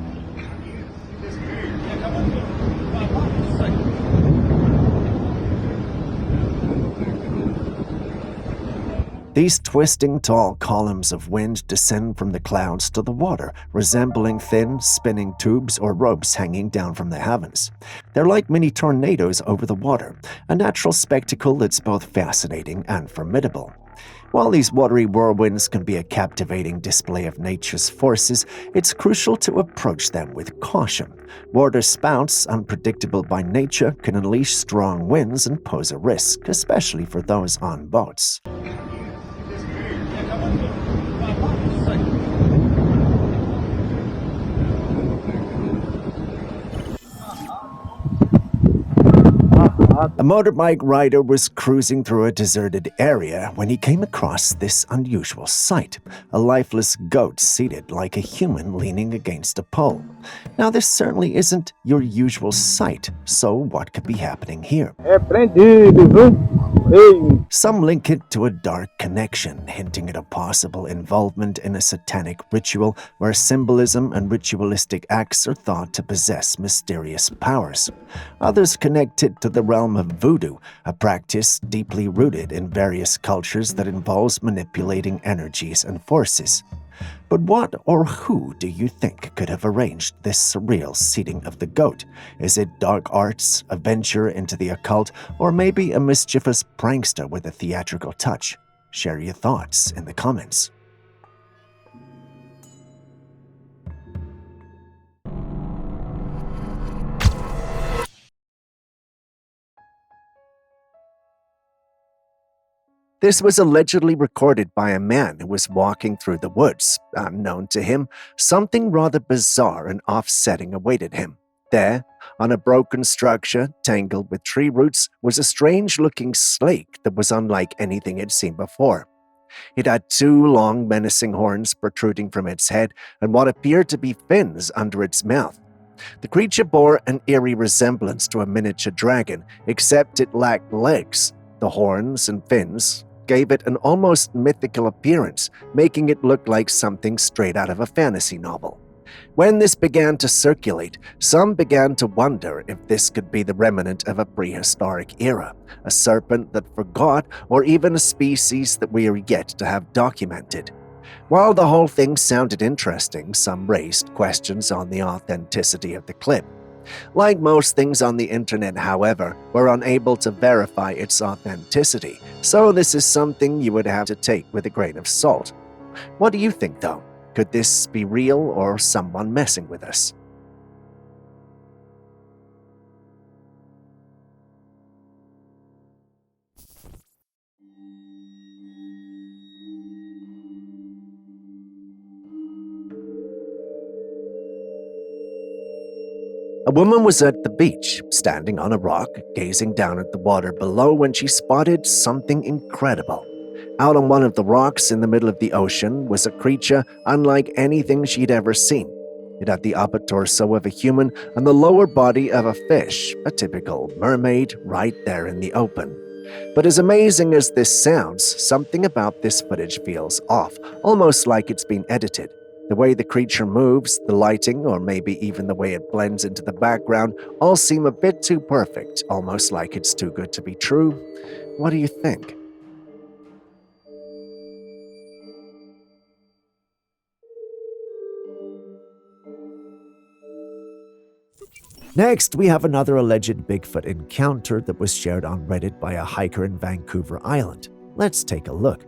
These twisting tall columns of wind descend from the clouds to the water, resembling thin, spinning tubes or ropes hanging down from the heavens. They're like mini tornadoes over the water, a natural spectacle that's both fascinating and formidable. While these watery whirlwinds can be a captivating display of nature's forces, it's crucial to approach them with caution. Water spouts, unpredictable by nature, can unleash strong winds and pose a risk, especially for those on boats. A motorbike rider was cruising through a deserted area when he came across this unusual sight, a lifeless goat seated like a human leaning against a pole. Now, this certainly isn't your usual sight, so what could be happening here? Some link it to a dark connection, hinting at a possible involvement in a satanic ritual where symbolism and ritualistic acts are thought to possess mysterious powers. Others connect it to the realm of voodoo, a practice deeply rooted in various cultures that involves manipulating energies and forces. But what or who do you think could have arranged this surreal seating of the goat? Is it dark arts, a venture into the occult, or maybe a mischievous prankster with a theatrical touch? Share your thoughts in the comments. This was allegedly recorded by a man who was walking through the woods. Unknown to him, something rather bizarre and offsetting awaited him. There, on a broken structure tangled with tree roots, was a strange-looking snake that was unlike anything he'd seen before. It had 2 long, menacing horns protruding from its head and what appeared to be fins under its mouth. The creature bore an eerie resemblance to a miniature dragon, except it lacked legs. The horns and fins gave it an almost mythical appearance, making it look like something straight out of a fantasy novel. When this began to circulate, some began to wonder if this could be the remnant of a prehistoric era, a serpent that forgot, or even a species that we are yet to have documented. While the whole thing sounded interesting, some raised questions on the authenticity of the clip. Like most things on the internet, however, we're unable to verify its authenticity, so this is something you would have to take with a grain of salt. What do you think, though? Could this be real or someone messing with us? A woman was at the beach, standing on a rock, gazing down at the water below when she spotted something incredible. Out on one of the rocks in the middle of the ocean was a creature unlike anything she'd ever seen. It had the upper torso of a human and the lower body of a fish, a typical mermaid, right there in the open. But as amazing as this sounds, something about this footage feels off, almost like it's been edited. The way the creature moves, the lighting, or maybe even the way it blends into the background all seem a bit too perfect, almost like it's too good to be true. What do you think? Next, we have another alleged Bigfoot encounter that was shared on Reddit by a hiker in Vancouver Island. Let's take a look.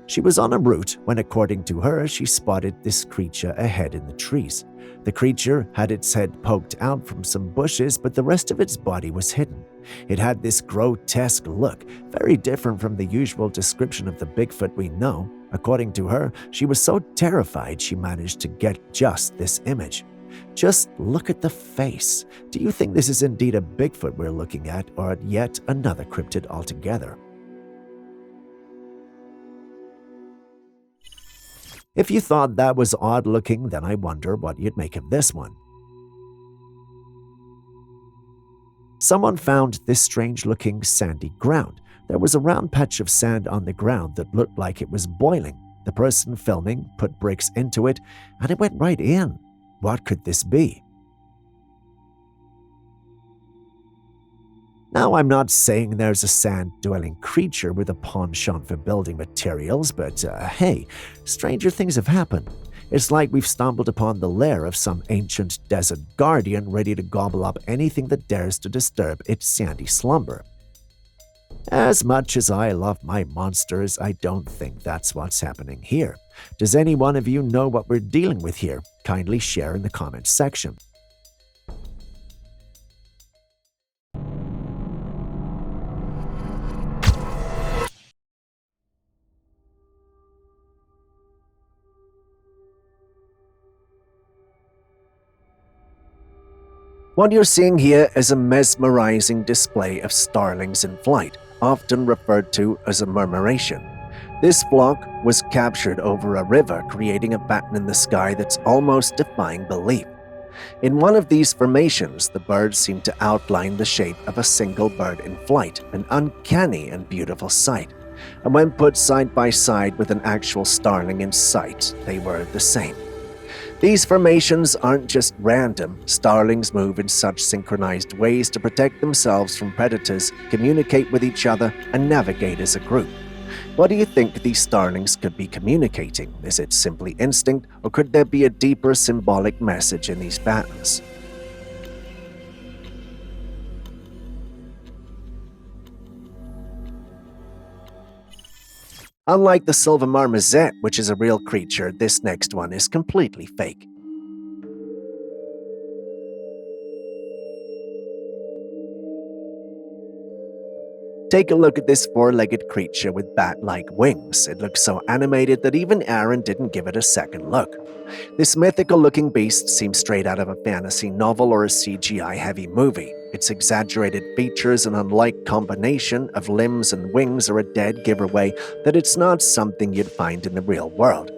She was on a route when, according to her, she spotted this creature ahead in the trees. The creature had its head poked out from some bushes, but the rest of its body was hidden. It had this grotesque look, very different from the usual description of the Bigfoot we know. According to her, she was so terrified she managed to get just this image. Just look at the face. Do you think this is indeed a Bigfoot we're looking at, or yet another cryptid altogether? If you thought that was odd looking, then I wonder what you'd make of this one. Someone found this strange looking sandy ground. There was a round patch of sand on the ground that looked like it was boiling. The person filming put bricks into it, and it went right in. What could this be? Now, I'm not saying there's a sand-dwelling creature with a penchant for building materials, but hey, stranger things have happened. It's like we've stumbled upon the lair of some ancient desert guardian ready to gobble up anything that dares to disturb its sandy slumber. As much as I love my monsters, I don't think that's what's happening here. Does any one of you know what we're dealing with here? Kindly share in the comments section. What you're seeing here is a mesmerizing display of starlings in flight, often referred to as a murmuration. This flock was captured over a river, creating a pattern in the sky that's almost defying belief. In one of these formations, the birds seem to outline the shape of a single bird in flight, an uncanny and beautiful sight. And when put side by side with an actual starling in sight, they were the same. These formations aren't just random. Starlings move in such synchronized ways to protect themselves from predators, communicate with each other, and navigate as a group. What do you think these starlings could be communicating? Is it simply instinct, or could there be a deeper symbolic message in these patterns? Unlike the silver marmoset, which is a real creature, this next one is completely fake. Take a look at this four-legged creature with bat-like wings. It looks so animated that even Aaron didn't give it a second look. This mythical-looking beast seems straight out of a fantasy novel or a CGI-heavy movie. Its exaggerated features and unlike combination of limbs and wings are a dead giveaway that it's not something you'd find in the real world.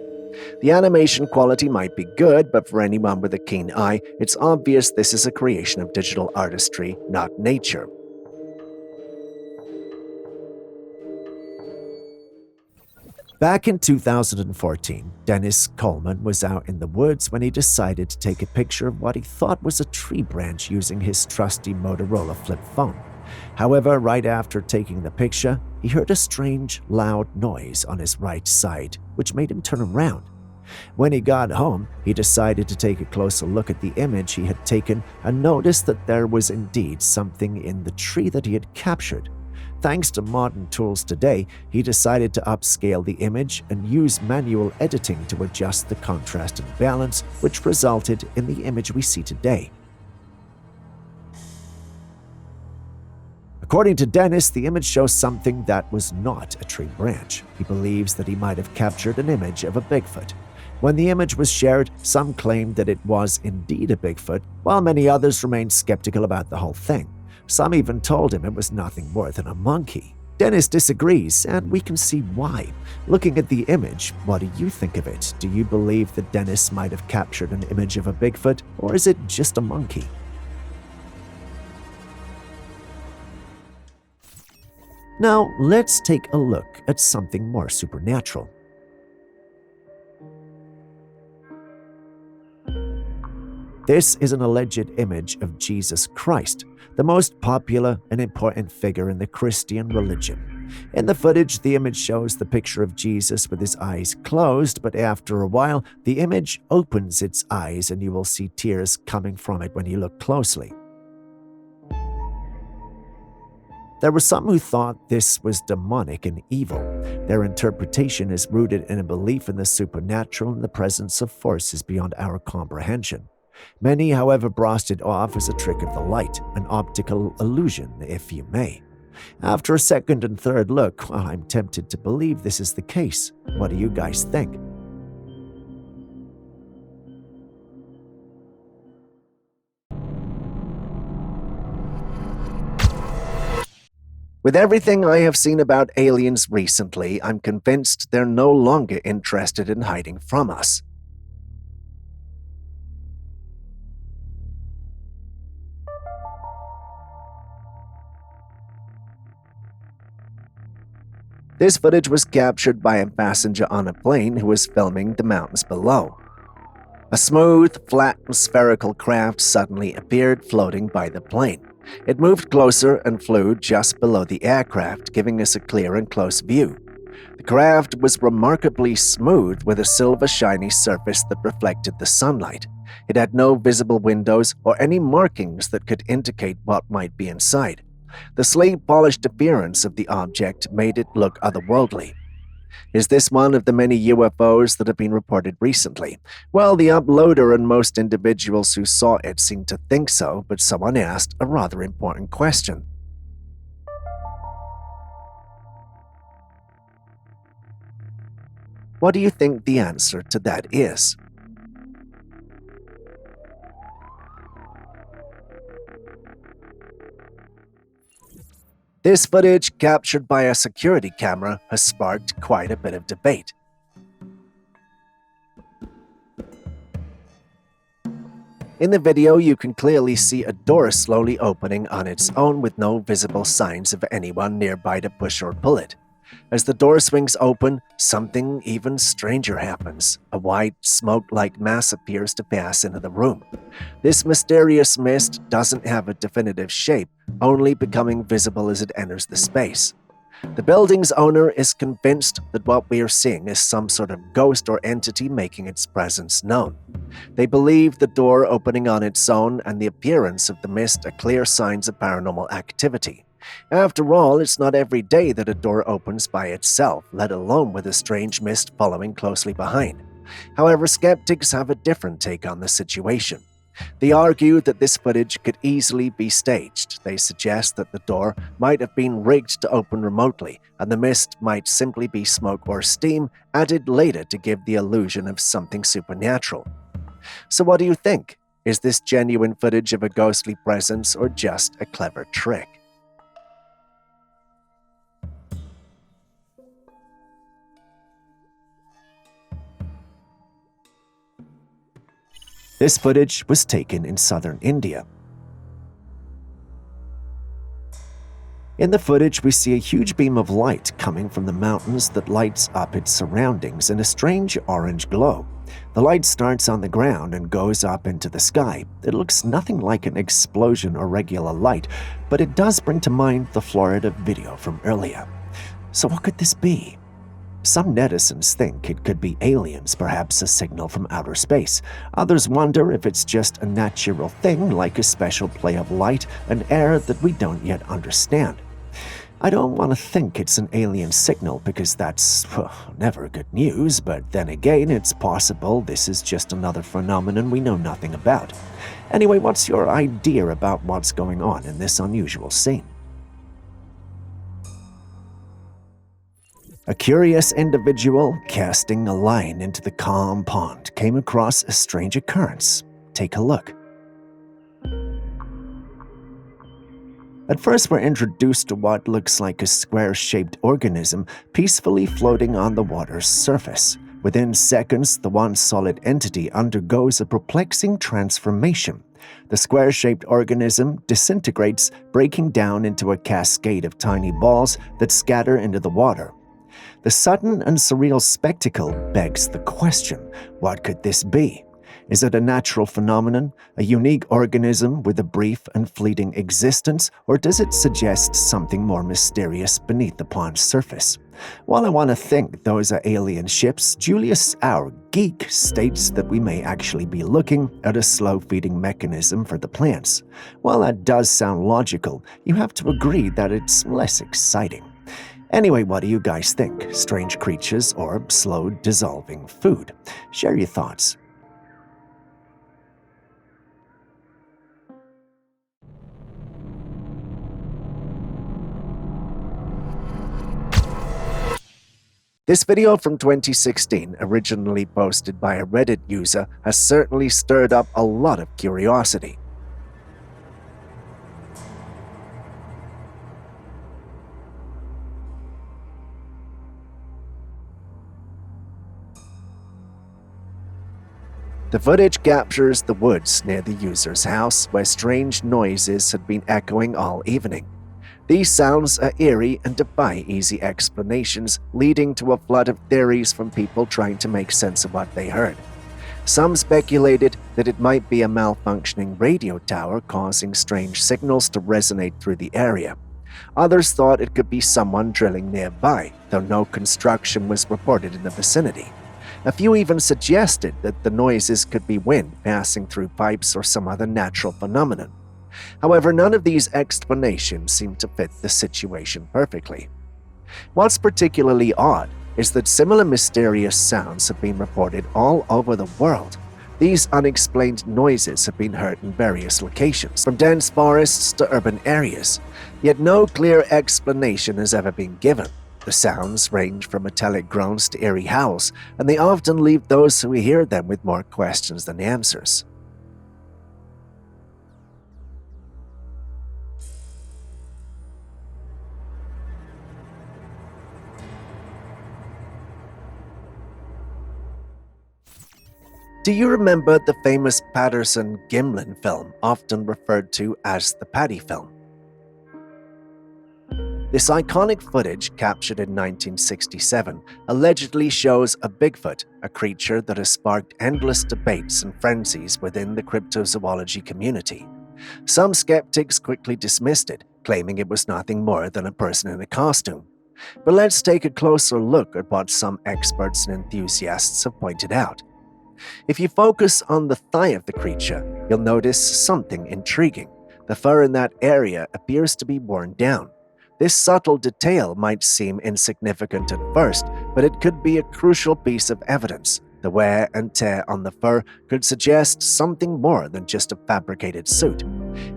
The animation quality might be good, but for anyone with a keen eye, it's obvious this is a creation of digital artistry, not nature. Back in 2014, Dennis Coleman was out in the woods when he decided to take a picture of what he thought was a tree branch using his trusty Motorola flip phone. However, right after taking the picture, he heard a strange, loud noise on his right side, which made him turn around. When he got home, he decided to take a closer look at the image he had taken and noticed that there was indeed something in the tree that he had captured. Thanks to modern tools today, he decided to upscale the image and use manual editing to adjust the contrast and balance, which resulted in the image we see today. According to Dennis, the image shows something that was not a tree branch. He believes that he might have captured an image of a Bigfoot. When the image was shared, some claimed that it was indeed a Bigfoot, while many others remained skeptical about the whole thing. Some even told him it was nothing more than a monkey. Dennis disagrees, and we can see why. Looking at the image, what do you think of it? Do you believe that Dennis might have captured an image of a Bigfoot, or is it just a monkey? Now, let's take a look at something more supernatural. This is an alleged image of Jesus Christ, the most popular and important figure in the Christian religion. In the footage, the image shows the picture of Jesus with his eyes closed, but after a while, the image opens its eyes and you will see tears coming from it when you look closely. There were some who thought this was demonic and evil. Their interpretation is rooted in a belief in the supernatural and the presence of forces beyond our comprehension. Many, however, brushed it off as a trick of the light, an optical illusion, if you may. After a second and third look, well, I'm tempted to believe this is the case. What do you guys think? With everything I have seen about aliens recently, I'm convinced they're no longer interested in hiding from us. This footage was captured by a passenger on a plane who was filming the mountains below. A smooth, flat, spherical craft suddenly appeared floating by the plane. It moved closer and flew just below the aircraft, giving us a clear and close view. The craft was remarkably smooth with a silver shiny surface that reflected the sunlight. It had no visible windows or any markings that could indicate what might be inside. The sleek-polished appearance of the object made it look otherworldly. Is this one of the many UFOs that have been reported recently? Well, the uploader and most individuals who saw it seemed to think so, but someone asked a rather important question. What do you think the answer to that is? This footage, captured by a security camera, has sparked quite a bit of debate. In the video, you can clearly see a door slowly opening on its own with no visible signs of anyone nearby to push or pull it. As the door swings open, something even stranger happens. A white, smoke-like mass appears to pass into the room. This mysterious mist doesn't have a definitive shape, only becoming visible as it enters the space. The building's owner is convinced that what we are seeing is some sort of ghost or entity making its presence known. They believe the door opening on its own and the appearance of the mist are clear signs of paranormal activity. After all, it's not every day that a door opens by itself, let alone with a strange mist following closely behind. However, skeptics have a different take on the situation. They argue that this footage could easily be staged. They suggest that the door might have been rigged to open remotely, and the mist might simply be smoke or steam added later to give the illusion of something supernatural. So what do you think? Is this genuine footage of a ghostly presence or just a clever trick? This footage was taken in southern India. In the footage, we see a huge beam of light coming from the mountains that lights up its surroundings in a strange orange glow. The light starts on the ground and goes up into the sky. It looks nothing like an explosion or regular light, but it does bring to mind the Florida video from earlier. So what could this be? Some netizens think it could be aliens, perhaps a signal from outer space. Others wonder if it's just a natural thing like a special play of light and air that we don't yet understand. I don't want to think it's an alien signal because that's never good news, but then again, it's possible this is just another phenomenon we know nothing about. Anyway, what's your idea about what's going on in this unusual scene? A curious individual casting a line into the calm pond came across a strange occurrence. Take a look. At first, we're introduced to what looks like a square-shaped organism peacefully floating on the water's surface. Within seconds, the once solid entity undergoes a perplexing transformation. The square-shaped organism disintegrates, breaking down into a cascade of tiny balls that scatter into the water. The sudden and surreal spectacle begs the question, what could this be? Is it a natural phenomenon, a unique organism with a brief and fleeting existence, or does it suggest something more mysterious beneath the pond's surface? While I want to think those are alien ships, Julius, our geek, states that we may actually be looking at a slow-feeding mechanism for the plants. While that does sound logical, you have to agree that it's less exciting. Anyway, what do you guys think? Strange creatures or slow-dissolving food? Share your thoughts. This video from 2016, originally posted by a Reddit user, has certainly stirred up a lot of curiosity. The footage captures the woods near the user's house, where strange noises had been echoing all evening. These sounds are eerie and defy easy explanations, leading to a flood of theories from people trying to make sense of what they heard. Some speculated that it might be a malfunctioning radio tower causing strange signals to resonate through the area. Others thought it could be someone drilling nearby, though no construction was reported in the vicinity. A few even suggested that the noises could be wind passing through pipes or some other natural phenomenon. However, none of these explanations seem to fit the situation perfectly. What's particularly odd is that similar mysterious sounds have been reported all over the world. These unexplained noises have been heard in various locations, from dense forests to urban areas, yet no clear explanation has ever been given. The sounds range from metallic groans to eerie howls, and they often leave those who hear them with more questions than answers. Do you remember the famous Patterson-Gimlin film, often referred to as the Paddy film? This iconic footage, captured in 1967, allegedly shows a Bigfoot, a creature that has sparked endless debates and frenzies within the cryptozoology community. Some skeptics quickly dismissed it, claiming it was nothing more than a person in a costume. But let's take a closer look at what some experts and enthusiasts have pointed out. If you focus on the thigh of the creature, you'll notice something intriguing. The fur in that area appears to be worn down. This subtle detail might seem insignificant at first, but it could be a crucial piece of evidence. The wear and tear on the fur could suggest something more than just a fabricated suit.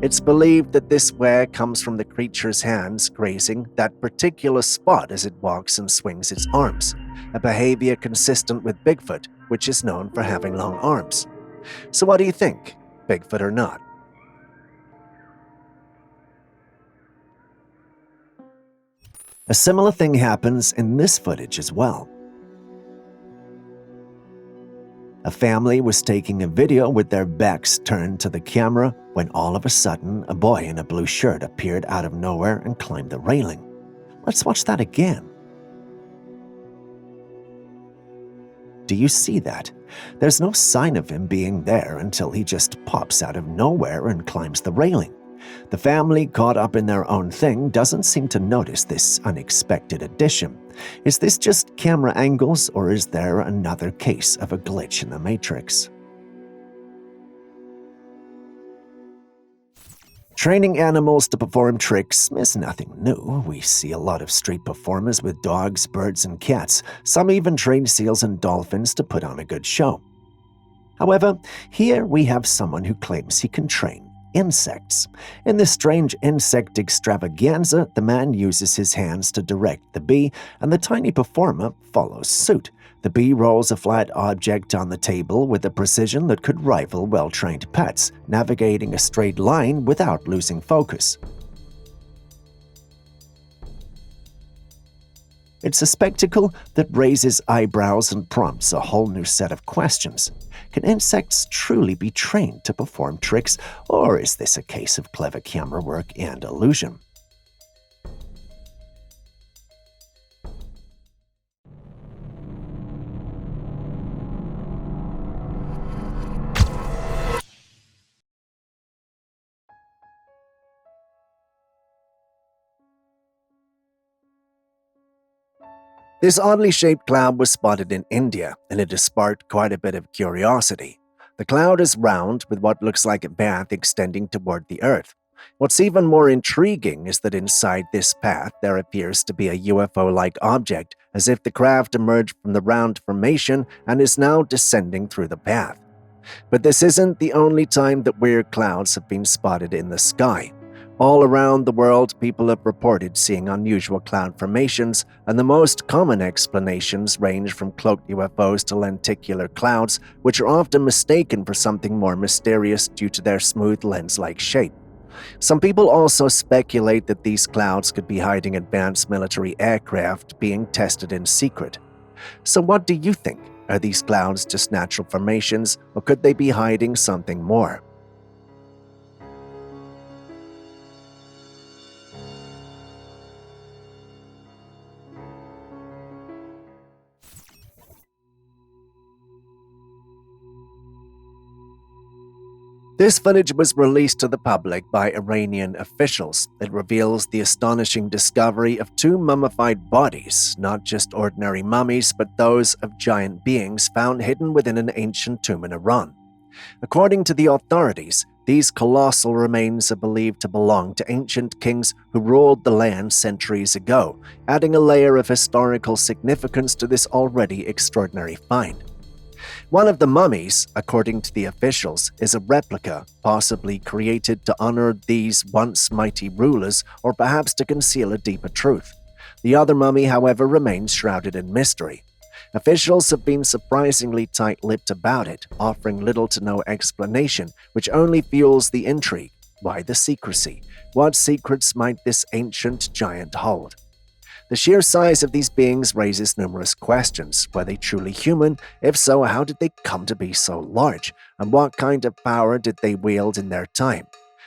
It's believed that this wear comes from the creature's hands grazing that particular spot as it walks and swings its arms, a behavior consistent with Bigfoot, which is known for having long arms. So what do you think, Bigfoot or not? A similar thing happens in this footage as well. A family was taking a video with their backs turned to the camera when all of a sudden a boy in a blue shirt appeared out of nowhere and climbed the railing. Let's watch that again. Do you see that? There's no sign of him being there until he just pops out of nowhere and climbs the railing. The family, caught up in their own thing, doesn't seem to notice this unexpected addition. Is this just camera angles, or is there another case of a glitch in the matrix? Training animals to perform tricks is nothing new. We see a lot of street performers with dogs, birds, and cats. Some even train seals and dolphins to put on a good show. However, here we have someone who claims he can train insects. In this strange insect extravaganza, the man uses his hands to direct the bee, and the tiny performer follows suit. The bee rolls a flat object on the table with a precision that could rival well-trained pets, navigating a straight line without losing focus. It's a spectacle that raises eyebrows and prompts a whole new set of questions. Can insects truly be trained to perform tricks, or is this a case of clever camera work and illusion? This oddly shaped cloud was spotted in India, and it has sparked quite a bit of curiosity. The cloud is round, with what looks like a path extending toward the Earth. What's even more intriguing is that inside this path there appears to be a UFO-like object, as if the craft emerged from the round formation and is now descending through the path. But this isn't the only time that weird clouds have been spotted in the sky. All around the world, people have reported seeing unusual cloud formations, and the most common explanations range from cloaked UFOs to lenticular clouds, which are often mistaken for something more mysterious due to their smooth lens-like shape. Some people also speculate that these clouds could be hiding advanced military aircraft being tested in secret. So what do you think? Are these clouds just natural formations, or could they be hiding something more? This footage was released to the public by Iranian officials. It reveals the astonishing discovery of two mummified bodies, not just ordinary mummies, but those of giant beings found hidden within an ancient tomb in Iran. According to the authorities, these colossal remains are believed to belong to ancient kings who ruled the land centuries ago, adding a layer of historical significance to this already extraordinary find. One of the mummies, according to the officials, is a replica, possibly created to honor these once mighty rulers or perhaps to conceal a deeper truth. The other mummy, however, remains shrouded in mystery. Officials have been surprisingly tight-lipped about it, offering little to no explanation, which only fuels the intrigue. Why the secrecy? What secrets might this ancient giant hold? The sheer size of these beings raises numerous questions. Were they truly human? If so, how did they come to be so large? And what kind of power did they wield in their time?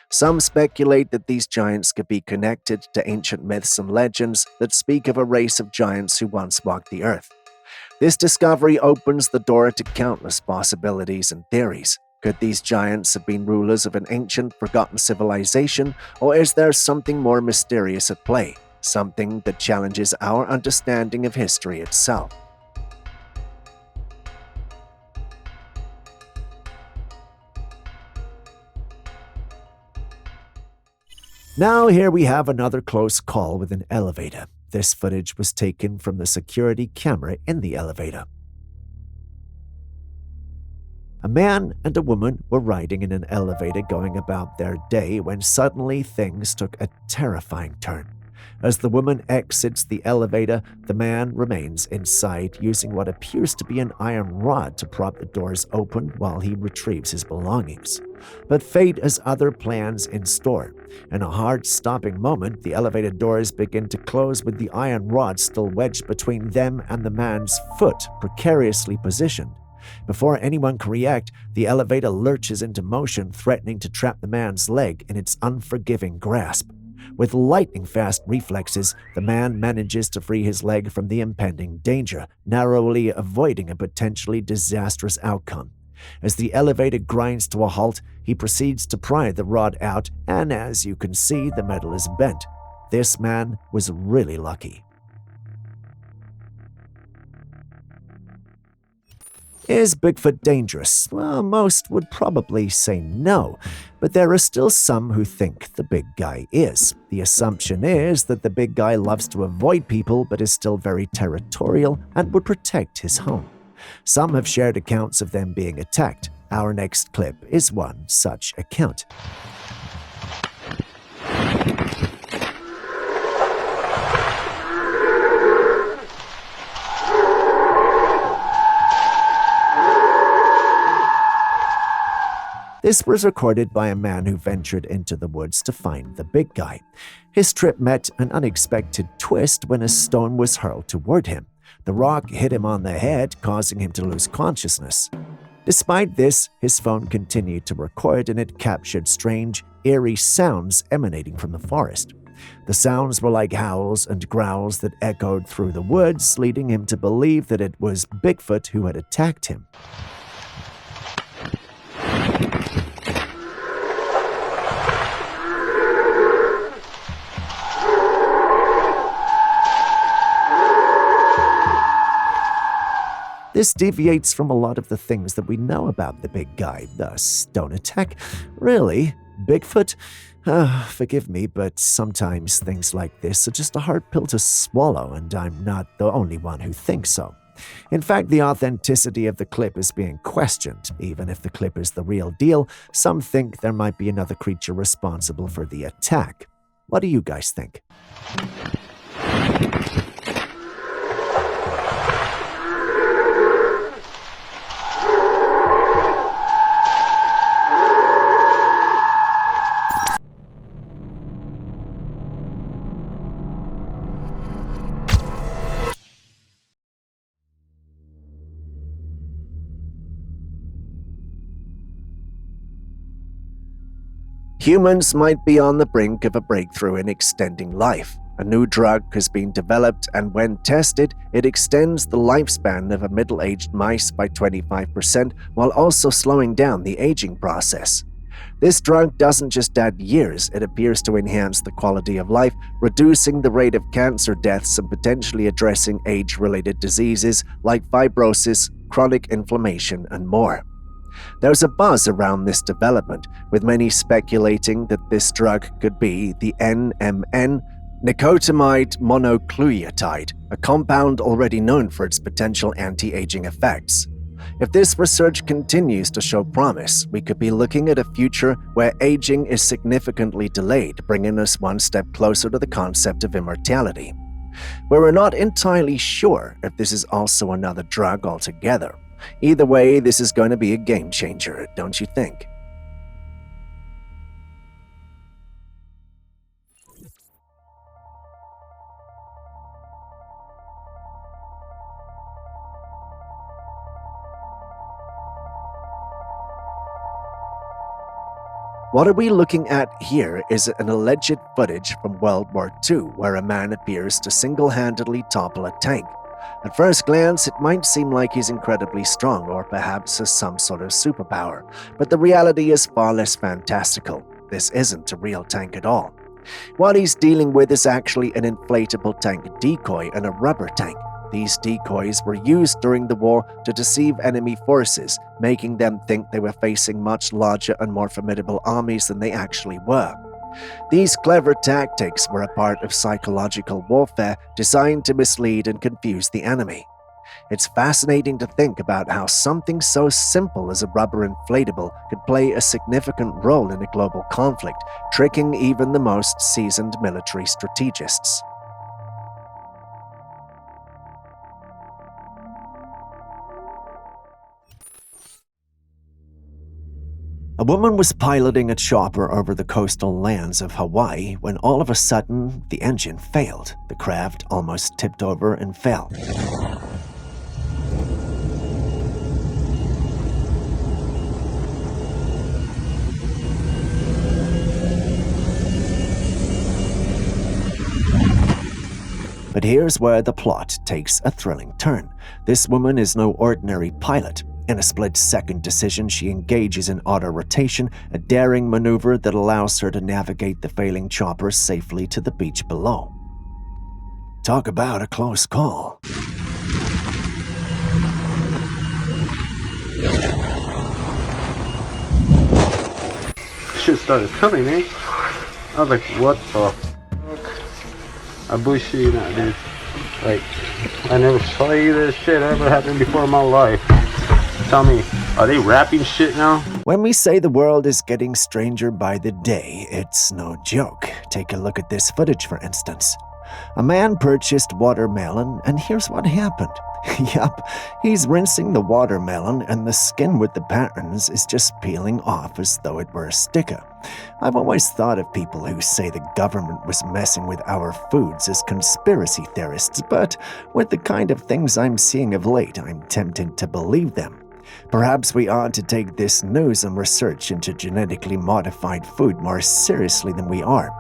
Some speculate that these giants could be connected to ancient myths and legends that speak of a race of giants who once walked the earth. This discovery opens the door to countless possibilities and theories. Could these giants have been rulers of an ancient, forgotten civilization, or is there something more mysterious at play? Something that challenges our understanding of history itself. Now here we have another close call with an elevator. This footage was taken from the security camera in the elevator. A man and a woman were riding in an elevator going about their day when suddenly things took a terrifying turn. As the woman exits the elevator, the man remains inside, using what appears to be an iron rod to prop the doors open while he retrieves his belongings. But fate has other plans in store. In a hard-stopping moment, the elevator doors begin to close with the iron rod still wedged between them and the man's foot, precariously positioned. Before anyone can react, the elevator lurches into motion, threatening to trap the man's leg in its unforgiving grasp. With lightning-fast reflexes, the man manages to free his leg from the impending danger, narrowly avoiding a potentially disastrous outcome. As the elevator grinds to a halt, he proceeds to pry the rod out, and as you can see, the metal is bent. This man was really lucky. Is Bigfoot dangerous? Well, most would probably say no, but there are still some who think the big guy is. The assumption is that the big guy loves to avoid people but is still very territorial and would protect his home. Some have shared accounts of them being attacked. Our next clip is one such account. This was recorded by a man who ventured into the woods to find the big guy. His trip met an unexpected twist when a stone was hurled toward him. The rock hit him on the head, causing him to lose consciousness. Despite this, his phone continued to record and it captured strange, eerie sounds emanating from the forest. The sounds were like howls and growls that echoed through the woods, leading him to believe that it was Bigfoot who had attacked him. This deviates from a lot of the things that we know about the big guy. The stone attack? Really? Bigfoot? Forgive me, but sometimes things like this are just a hard pill to swallow, and I'm not the only one who thinks so. In fact, the authenticity of the clip is being questioned. Even if the clip is the real deal, some think there might be another creature responsible for the attack. What do you guys think? Humans might be on the brink of a breakthrough in extending life. A new drug has been developed, and when tested, it extends the lifespan of a middle-aged mice by 25% while also slowing down the aging process. This drug doesn't just add years, it appears to enhance the quality of life, reducing the rate of cancer deaths and potentially addressing age-related diseases like fibrosis, chronic inflammation, and more. There's a buzz around this development, with many speculating that this drug could be the NMN, nicotinamide monocleotide, a compound already known for its potential anti-aging effects. If this research continues to show promise, we could be looking at a future where aging is significantly delayed, bringing us one step closer to the concept of immortality. We're not entirely sure if this is also another drug altogether. Either way, this is going to be a game changer, don't you think? What are we looking at here is an alleged footage from World War II where a man appears to single-handedly topple a tank. At first glance, it might seem like he's incredibly strong or perhaps has some sort of superpower, but the reality is far less fantastical. This isn't a real tank at all. What he's dealing with is actually an inflatable tank decoy and a rubber tank. These decoys were used during the war to deceive enemy forces, making them think they were facing much larger and more formidable armies than they actually were. These clever tactics were a part of psychological warfare designed to mislead and confuse the enemy. It's fascinating to think about how something so simple as a rubber inflatable could play a significant role in a global conflict, tricking even the most seasoned military strategists. A woman was piloting a chopper over the coastal lands of Hawaii when all of a sudden the engine failed. The craft almost tipped over and fell. But here's where the plot takes a thrilling turn. This woman is no ordinary pilot. In a split-second decision, she engages in auto-rotation, a daring maneuver that allows her to navigate the failing chopper safely to the beach below. Talk about a close call. Shit started coming, man. I was like, what the fuck? I bullshit you not, dude. Like, I never saw you this shit ever happened before in my life. Tell me, are they wrapping shit now? When we say the world is getting stranger by the day, it's no joke. Take a look at this footage, for instance. A man purchased watermelon, and here's what happened. Yup, he's rinsing the watermelon and the skin with the patterns is just peeling off as though it were a sticker. I've always thought of people who say the government was messing with our foods as conspiracy theorists, but with the kind of things I'm seeing of late, I'm tempted to believe them. Perhaps we ought to take this news and research into genetically modified food more seriously than we are.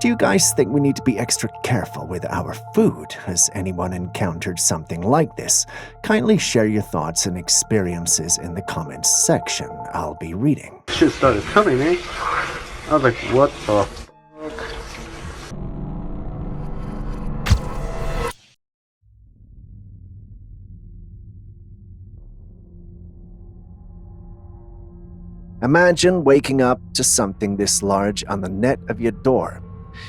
Do you guys think we need to be extra careful with our food? Has anyone encountered something like this? Kindly share your thoughts and experiences in the comments section. I'll be reading. Shit started coming, man. I was like, what the fuck? Imagine waking up to something this large on the net of your door.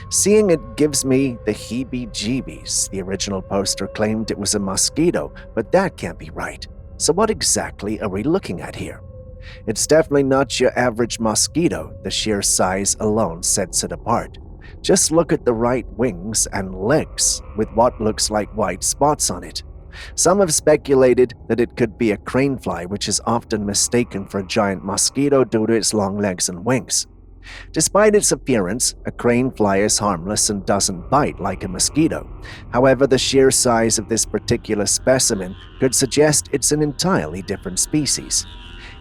Seeing it gives me the heebie-jeebies. The original poster claimed it was a mosquito, but that can't be right. So what exactly are we looking at here? It's definitely not your average mosquito. The sheer size alone sets it apart. Just look at the right wings and legs with what looks like white spots on it. Some have speculated that it could be a cranefly, which is often mistaken for a giant mosquito due to its long legs and wings. Despite its appearance, a cranefly is harmless and doesn't bite like a mosquito. However, the sheer size of this particular specimen could suggest it's an entirely different species.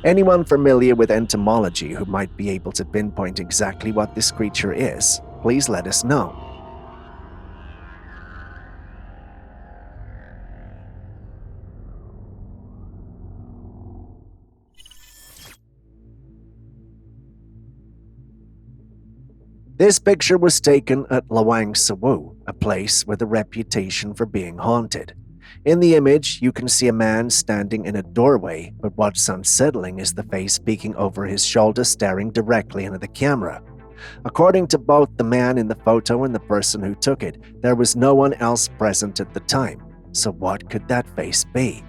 Anyone familiar with entomology who might be able to pinpoint exactly what this creature is, please let us know. This picture was taken at Lawang Sawu, a place with a reputation for being haunted. In the image, you can see a man standing in a doorway, but what's unsettling is the face peeking over his shoulder staring directly into the camera. According to both the man in the photo and the person who took it, there was no one else present at the time. So what could that face be?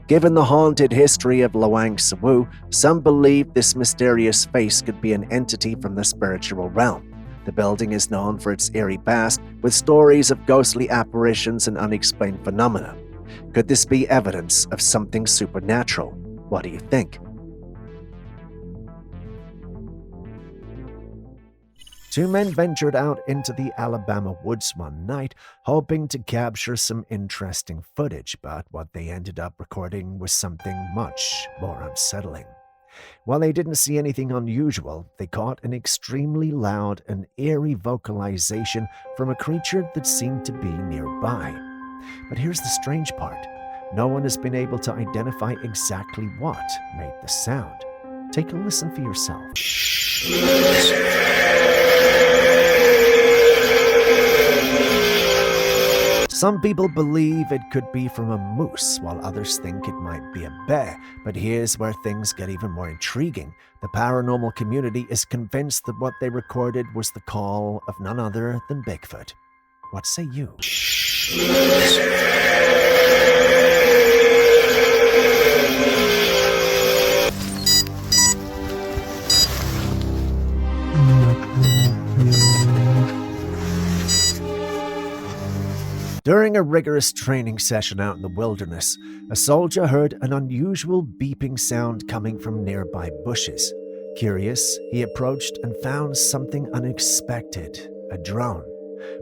Given the haunted history of Lawang Sawu, some believe this mysterious face could be an entity from the spiritual realm. The building is known for its eerie past, with stories of ghostly apparitions and unexplained phenomena. Could this be evidence of something supernatural? What do you think? Two men ventured out into the Alabama woods one night, hoping to capture some interesting footage, but what they ended up recording was something much more unsettling. While they didn't see anything unusual, they caught an extremely loud and eerie vocalization from a creature that seemed to be nearby. But here's the strange part. No one has been able to identify exactly what made the sound. Take a listen for yourself. Some people believe it could be from a moose, while others think it might be a bear. But here's where things get even more intriguing. The paranormal community is convinced that what they recorded was the call of none other than Bigfoot. What say you? During a rigorous training session out in the wilderness, a soldier heard an unusual beeping sound coming from nearby bushes. Curious, he approached and found something unexpected, a drone.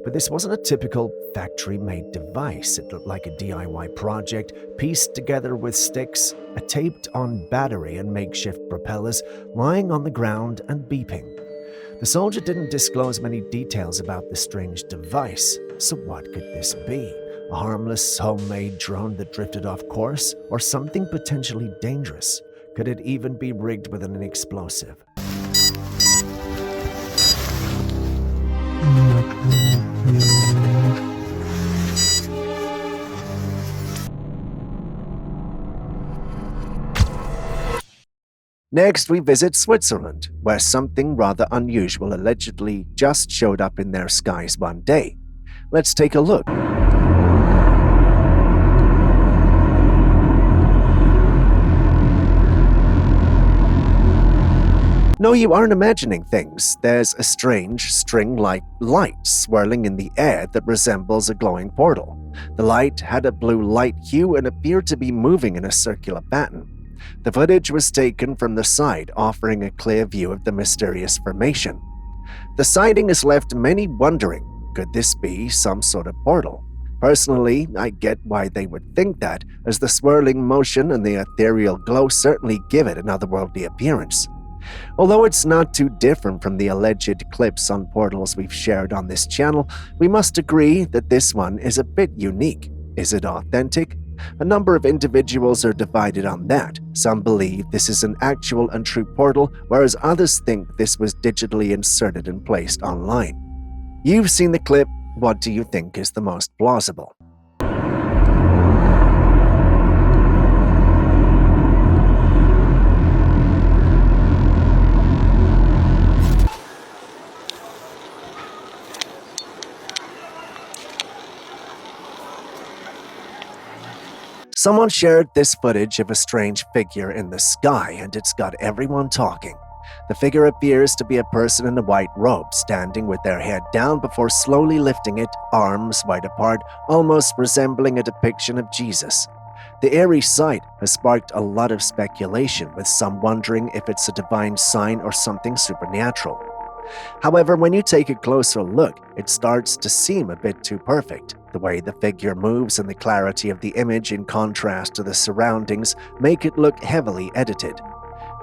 But this wasn't a typical factory-made device. It looked like a DIY project, pieced together with sticks, a taped-on battery and makeshift propellers, lying on the ground and beeping. The soldier didn't disclose many details about the strange device, so what could this be? A harmless, homemade drone that drifted off course, or something potentially dangerous? Could it even be rigged with an explosive? Next, we visit Switzerland, where something rather unusual allegedly just showed up in their skies one day. Let's take a look. No, you aren't imagining things. There's a strange string-like light swirling in the air that resembles a glowing portal. The light had a blue light hue and appeared to be moving in a circular pattern. The footage was taken from the side, offering a clear view of the mysterious formation. The sighting has left many wondering, could this be some sort of portal? Personally, I get why they would think that, as the swirling motion and the ethereal glow certainly give it an otherworldly appearance. Although it's not too different from the alleged clips on portals we've shared on this channel, we must agree that this one is a bit unique. Is it authentic? A number of individuals are divided on that. Some believe this is an actual and true portal, whereas others think this was digitally inserted and placed online. You've seen the clip. What do you think is the most plausible? Someone shared this footage of a strange figure in the sky, and it's got everyone talking. The figure appears to be a person in a white robe, standing with their head down before slowly lifting it, arms wide apart, almost resembling a depiction of Jesus. The eerie sight has sparked a lot of speculation, with some wondering if it's a divine sign or something supernatural. However, when you take a closer look, it starts to seem a bit too perfect. The way the figure moves and the clarity of the image in contrast to the surroundings make it look heavily edited.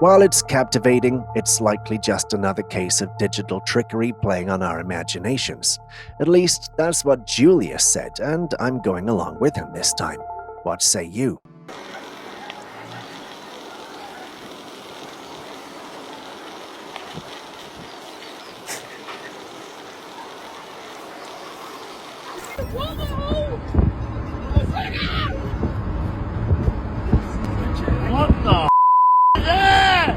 While it's captivating, it's likely just another case of digital trickery playing on our imaginations. At least, that's what Julius said, and I'm going along with him this time. What say you? What the is that?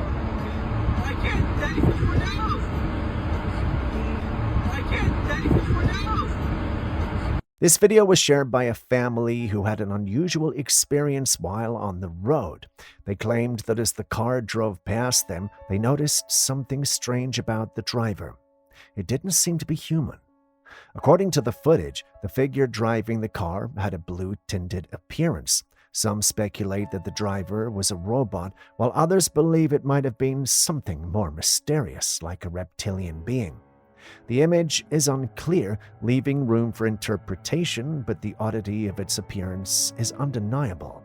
This video was shared by a family who had an unusual experience while on the road. They claimed that as the car drove past them, they noticed something strange about the driver. It didn't seem to be human. According to the footage, the figure driving the car had a blue-tinted appearance. Some speculate that the driver was a robot, while others believe it might have been something more mysterious, like a reptilian being. The image is unclear, leaving room for interpretation, but the oddity of its appearance is undeniable.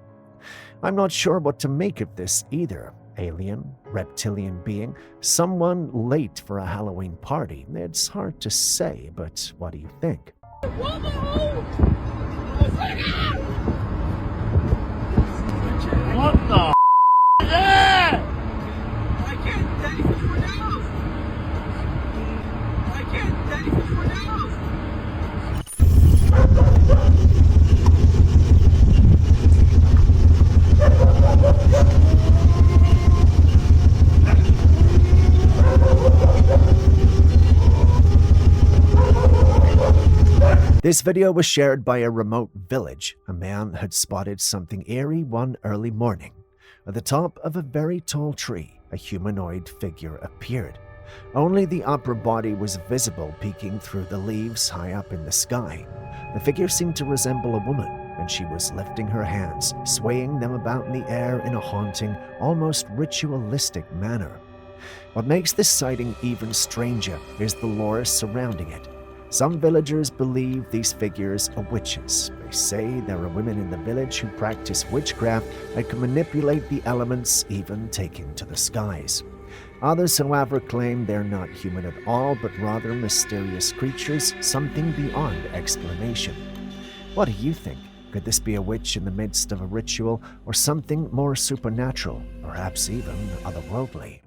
I'm not sure what to make of this either. Alien, reptilian being, someone late for a Halloween party. It's hard to say, but what do you think? What the is that? I can't tell you for now. I can't tell you for now. This video was shared by a remote village. A man had spotted something eerie one early morning. At the top of a very tall tree, a humanoid figure appeared. Only the upper body was visible peeking through the leaves high up in the sky. The figure seemed to resemble a woman, and she was lifting her hands, swaying them about in the air in a haunting, almost ritualistic manner. What makes this sighting even stranger is the lore surrounding it. Some villagers believe these figures are witches. They say there are women in the village who practice witchcraft and can manipulate the elements, even taken to the skies. Others, however, claim they're not human at all, but rather mysterious creatures, something beyond explanation. What do you think? Could this be a witch in the midst of a ritual, or something more supernatural, perhaps even otherworldly?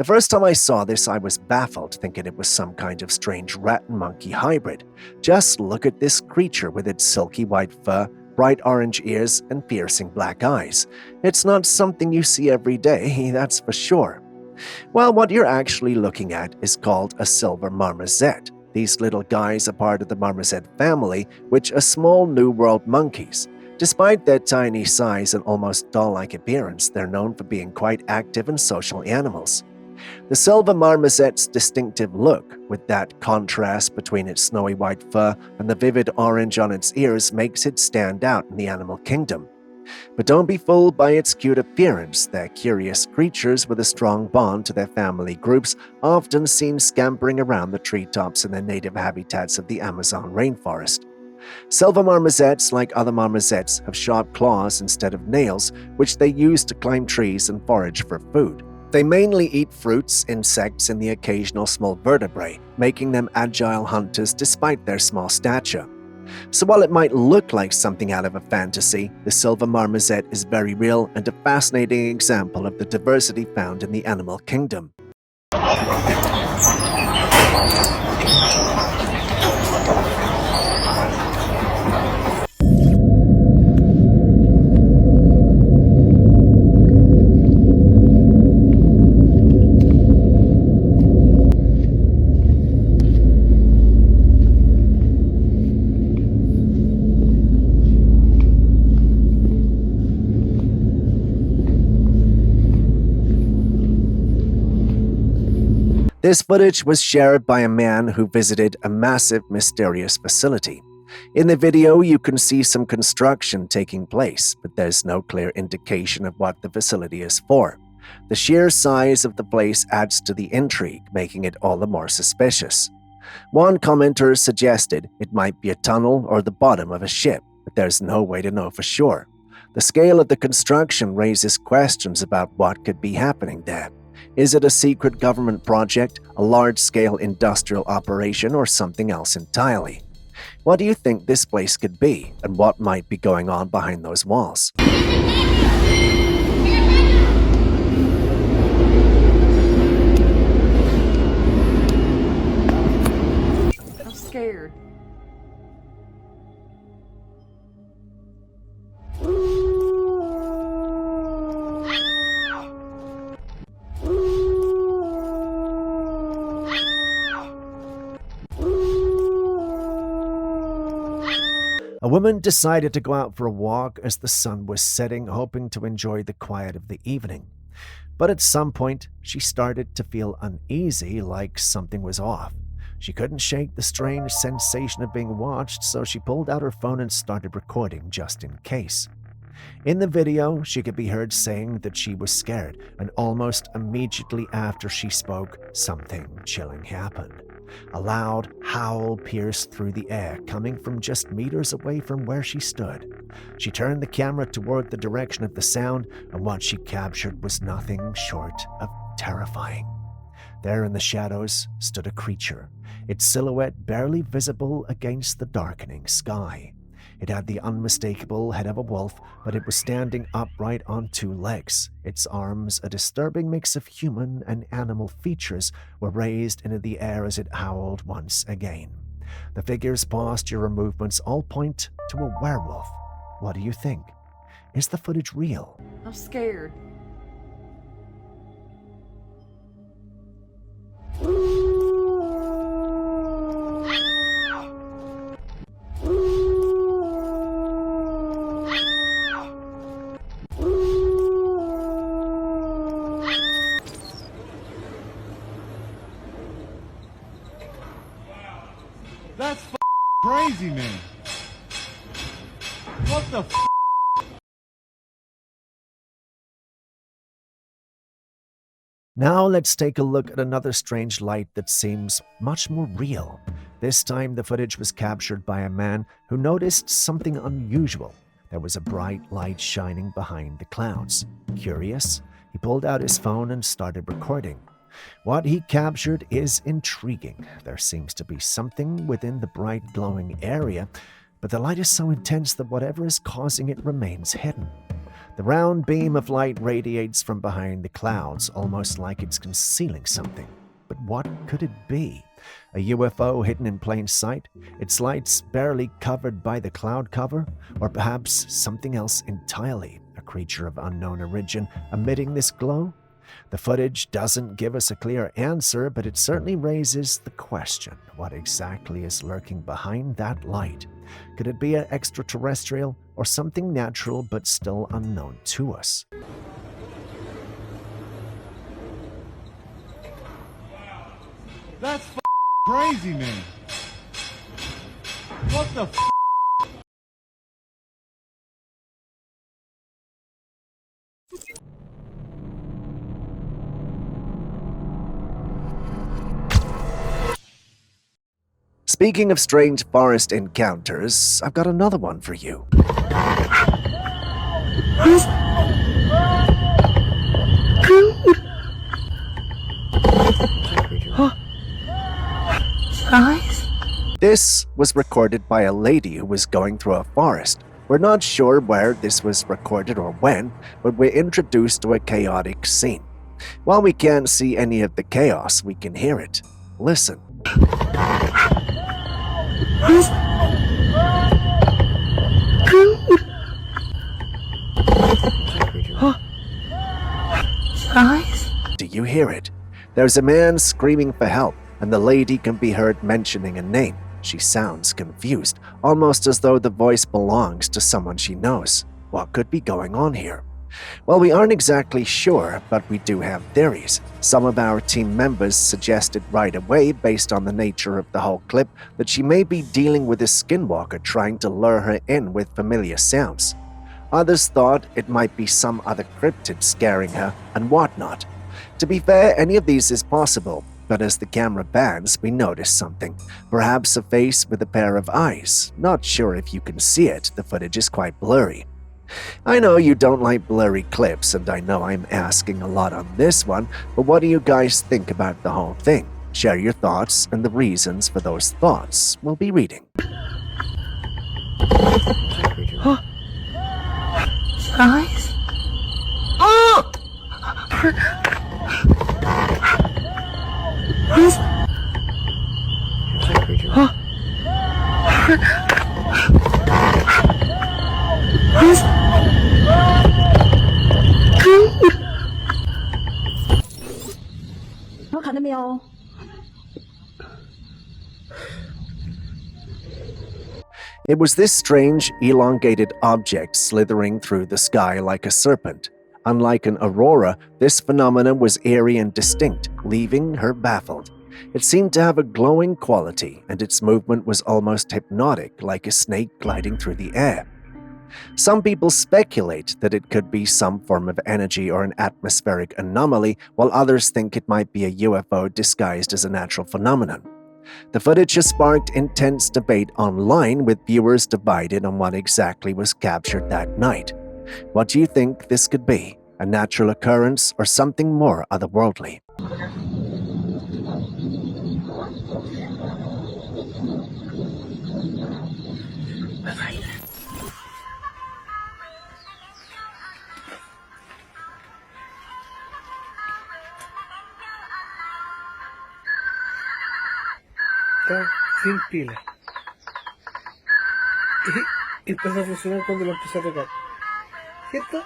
The first time I saw this, I was baffled, thinking it was some kind of strange rat and monkey hybrid. Just look at this creature with its silky white fur, bright orange ears, and piercing black eyes. It's not something you see every day, that's for sure. Well, what you're actually looking at is called a silver marmoset. These little guys are part of the marmoset family, which are small New World monkeys. Despite their tiny size and almost doll-like appearance, they're known for being quite active and social animals. The silver marmoset's distinctive look, with that contrast between its snowy white fur and the vivid orange on its ears, makes it stand out in the animal kingdom. But don't be fooled by its cute appearance. They're curious creatures with a strong bond to their family groups, often seen scampering around the treetops in their native habitats of the Amazon rainforest. Silver marmosets, like other marmosets, have sharp claws instead of nails, which they use to climb trees and forage for food. They mainly eat fruits, insects, and the occasional small vertebrae, making them agile hunters despite their small stature. So while it might look like something out of a fantasy, the silver marmoset is very real and a fascinating example of the diversity found in the animal kingdom. This footage was shared by a man who visited a massive, mysterious facility. In the video, you can see some construction taking place, but there's no clear indication of what the facility is for. The sheer size of the place adds to the intrigue, making it all the more suspicious. One commenter suggested it might be a tunnel or the bottom of a ship, but there's no way to know for sure. The scale of the construction raises questions about what could be happening there. Is it a secret government project, a large-scale industrial operation, or something else entirely? What do you think this place could be, and what might be going on behind those walls? I'm scared. A woman decided to go out for a walk as the sun was setting, hoping to enjoy the quiet of the evening. But at some point, she started to feel uneasy, like something was off. She couldn't shake the strange sensation of being watched, so she pulled out her phone and started recording just in case. In the video, she could be heard saying that she was scared, and almost immediately after she spoke, something chilling happened. A loud howl pierced through the air, coming from just meters away from where she stood. She turned the camera toward the direction of the sound, and what she captured was nothing short of terrifying. There in the shadows stood a creature, its silhouette barely visible against the darkening sky. It had the unmistakable head of a wolf, but it was standing upright on two legs. Its arms, a disturbing mix of human and animal features, were raised into the air as it howled once again. The figure's posture and movements all point to a werewolf. What do you think? Is the footage real? I'm scared. That's crazy, man. What the Now let's take a look at another strange light that seems much more real. This time the footage was captured by a man who noticed something unusual. There was a bright light shining behind the clouds. Curious, he pulled out his phone and started recording. What he captured is intriguing. There seems to be something within the bright glowing area, but the light is so intense that whatever is causing it remains hidden. The round beam of light radiates from behind the clouds, almost like it's concealing something. But what could it be? A UFO hidden in plain sight? Its lights barely covered by the cloud cover? Or perhaps something else entirely? A creature of unknown origin emitting this glow? The footage doesn't give us a clear answer, but it certainly raises the question. What exactly is lurking behind that light? Could it be an extraterrestrial or something natural but still unknown to us? That's crazy, man. What the Speaking of strange forest encounters, I've got another one for you. This was recorded by a lady who was going through a forest. We're not sure where this was recorded or when, but we're introduced to a chaotic scene. While we can't see any of the chaos, we can hear it. Listen. Do you hear it? There's a man screaming for help, and the lady can be heard mentioning a name. She sounds confused, almost as though the voice belongs to someone she knows. What could be going on here? Well, we aren't exactly sure, but we do have theories. Some of our team members suggested right away, based on the nature of the whole clip, that she may be dealing with a skinwalker trying to lure her in with familiar sounds. Others thought it might be some other cryptid scaring her and whatnot. To be fair, any of these is possible, but as the camera pans, we notice something. Perhaps a face with a pair of eyes. Not sure if you can see it, the footage is quite blurry. I know you don't like blurry clips, and I know I'm asking a lot on this one, but what do you guys think about the whole thing? Share your thoughts and the reasons for those thoughts. We'll be reading. Eyes? Oh! It was this strange, elongated object slithering through the sky like a serpent. Unlike an aurora, this phenomenon was eerie and distinct, leaving her baffled. It seemed to have a glowing quality, and its movement was almost hypnotic, like a snake gliding through the air. Some people speculate that it could be some form of energy or an atmospheric anomaly, while others think it might be a UFO disguised as a natural phenomenon. The footage has sparked intense debate online, with viewers divided on what exactly was captured that night. What do you think this could be? A natural occurrence or something more otherworldly? Está sin pila. Y empieza a funcionar cuando lo empieza a tocar. ¿Cierto?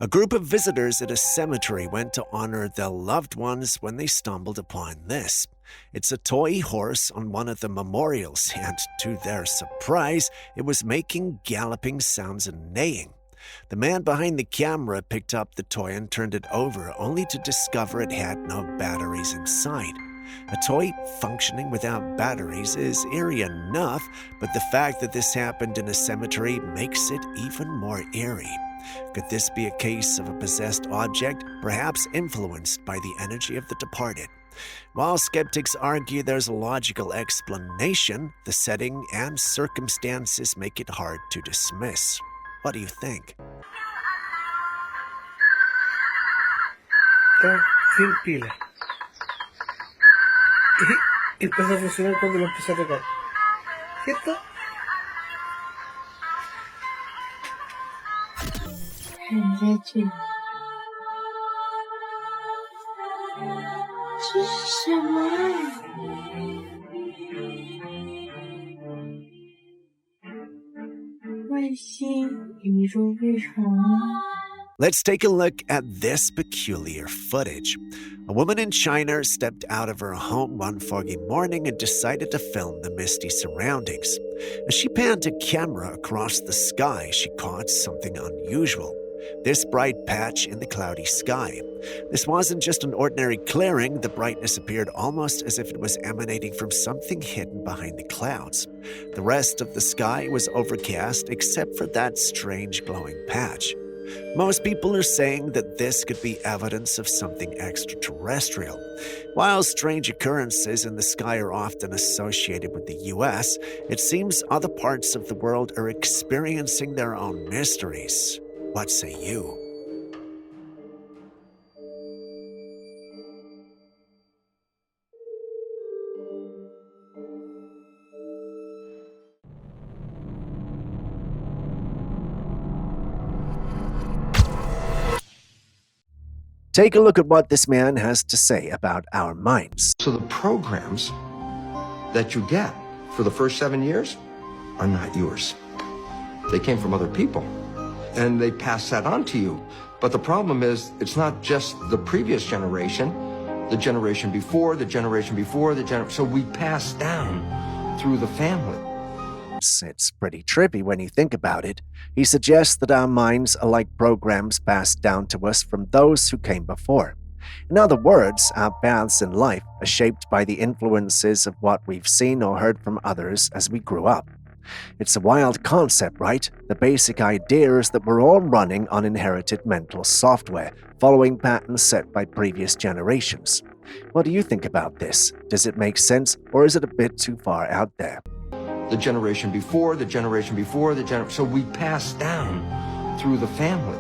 A group of visitors at a cemetery went to honor their loved ones when they stumbled upon this. It's a toy horse on one of the memorials, and to their surprise, it was making galloping sounds and neighing. The man behind the camera picked up the toy and turned it over, only to discover it had no batteries inside. A toy functioning without batteries is eerie enough, but the fact that this happened in a cemetery makes it even more eerie. Could this be a case of a possessed object, perhaps influenced by the energy of the departed? While skeptics argue there's a logical explanation, the setting and circumstances make it hard to dismiss. What do you think? Está sin pila. Y empieza a funcionar cuando lo empieza a tocar. ¿Cierto? 看在这里。这是什么啊？外星宇宙飞船吗？ Let's take a look at this peculiar footage. A woman in China stepped out of her home one foggy morning and decided to film the misty surroundings. As she panned a camera across the sky, she caught something unusual. This bright patch in the cloudy sky. This wasn't just an ordinary clearing, the brightness appeared almost as if it was emanating from something hidden behind the clouds. The rest of the sky was overcast except for that strange glowing patch. Most people are saying that this could be evidence of something extraterrestrial. While strange occurrences in the sky are often associated with the US, it seems other parts of the world are experiencing their own mysteries. What say you? Take a look at what this man has to say about our minds. So the programs that you get for the first 7 years are not yours. They came from other people, and they pass that on to you. But the problem is, it's not just the previous generation, the generation before, the generation before, so we pass down through the family. It's pretty trippy when you think about it. He suggests that our minds are like programs passed down to us from those who came before. In other words, our paths in life are shaped by the influences of what we've seen or heard from others as we grew up. It's a wild concept, right? The basic idea is that we're all running on inherited mental software, following patterns set by previous generations. What do you think about this? Does it make sense, or is it a bit too far out there? The generation before, the generation before, so we pass down through the family.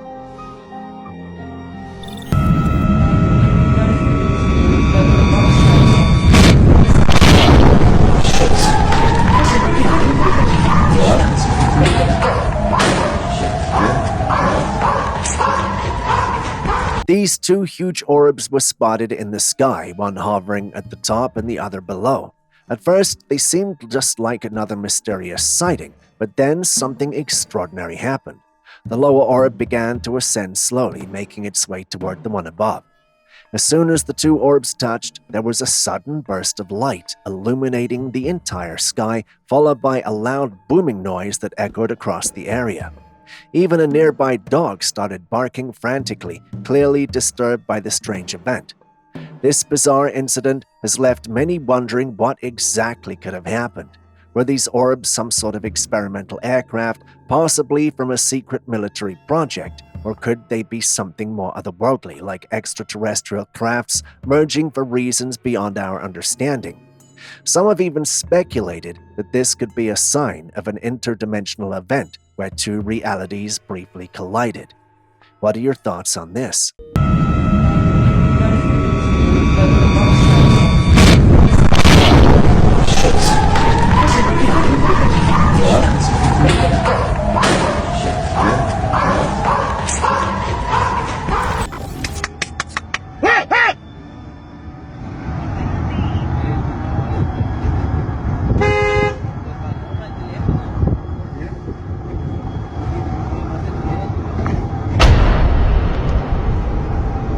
These two huge orbs were spotted in the sky, one hovering at the top and the other below. At first, they seemed just like another mysterious sighting, but then something extraordinary happened. The lower orb began to ascend slowly, making its way toward the one above. As soon as the two orbs touched, there was a sudden burst of light, illuminating the entire sky, followed by a loud booming noise that echoed across the area. Even a nearby dog started barking frantically, clearly disturbed by the strange event. This bizarre incident has left many wondering what exactly could have happened. Were these orbs some sort of experimental aircraft, possibly from a secret military project, or could they be something more otherworldly, like extraterrestrial crafts merging for reasons beyond our understanding? Some have even speculated that this could be a sign of an interdimensional event where two realities briefly collided. What are your thoughts on this?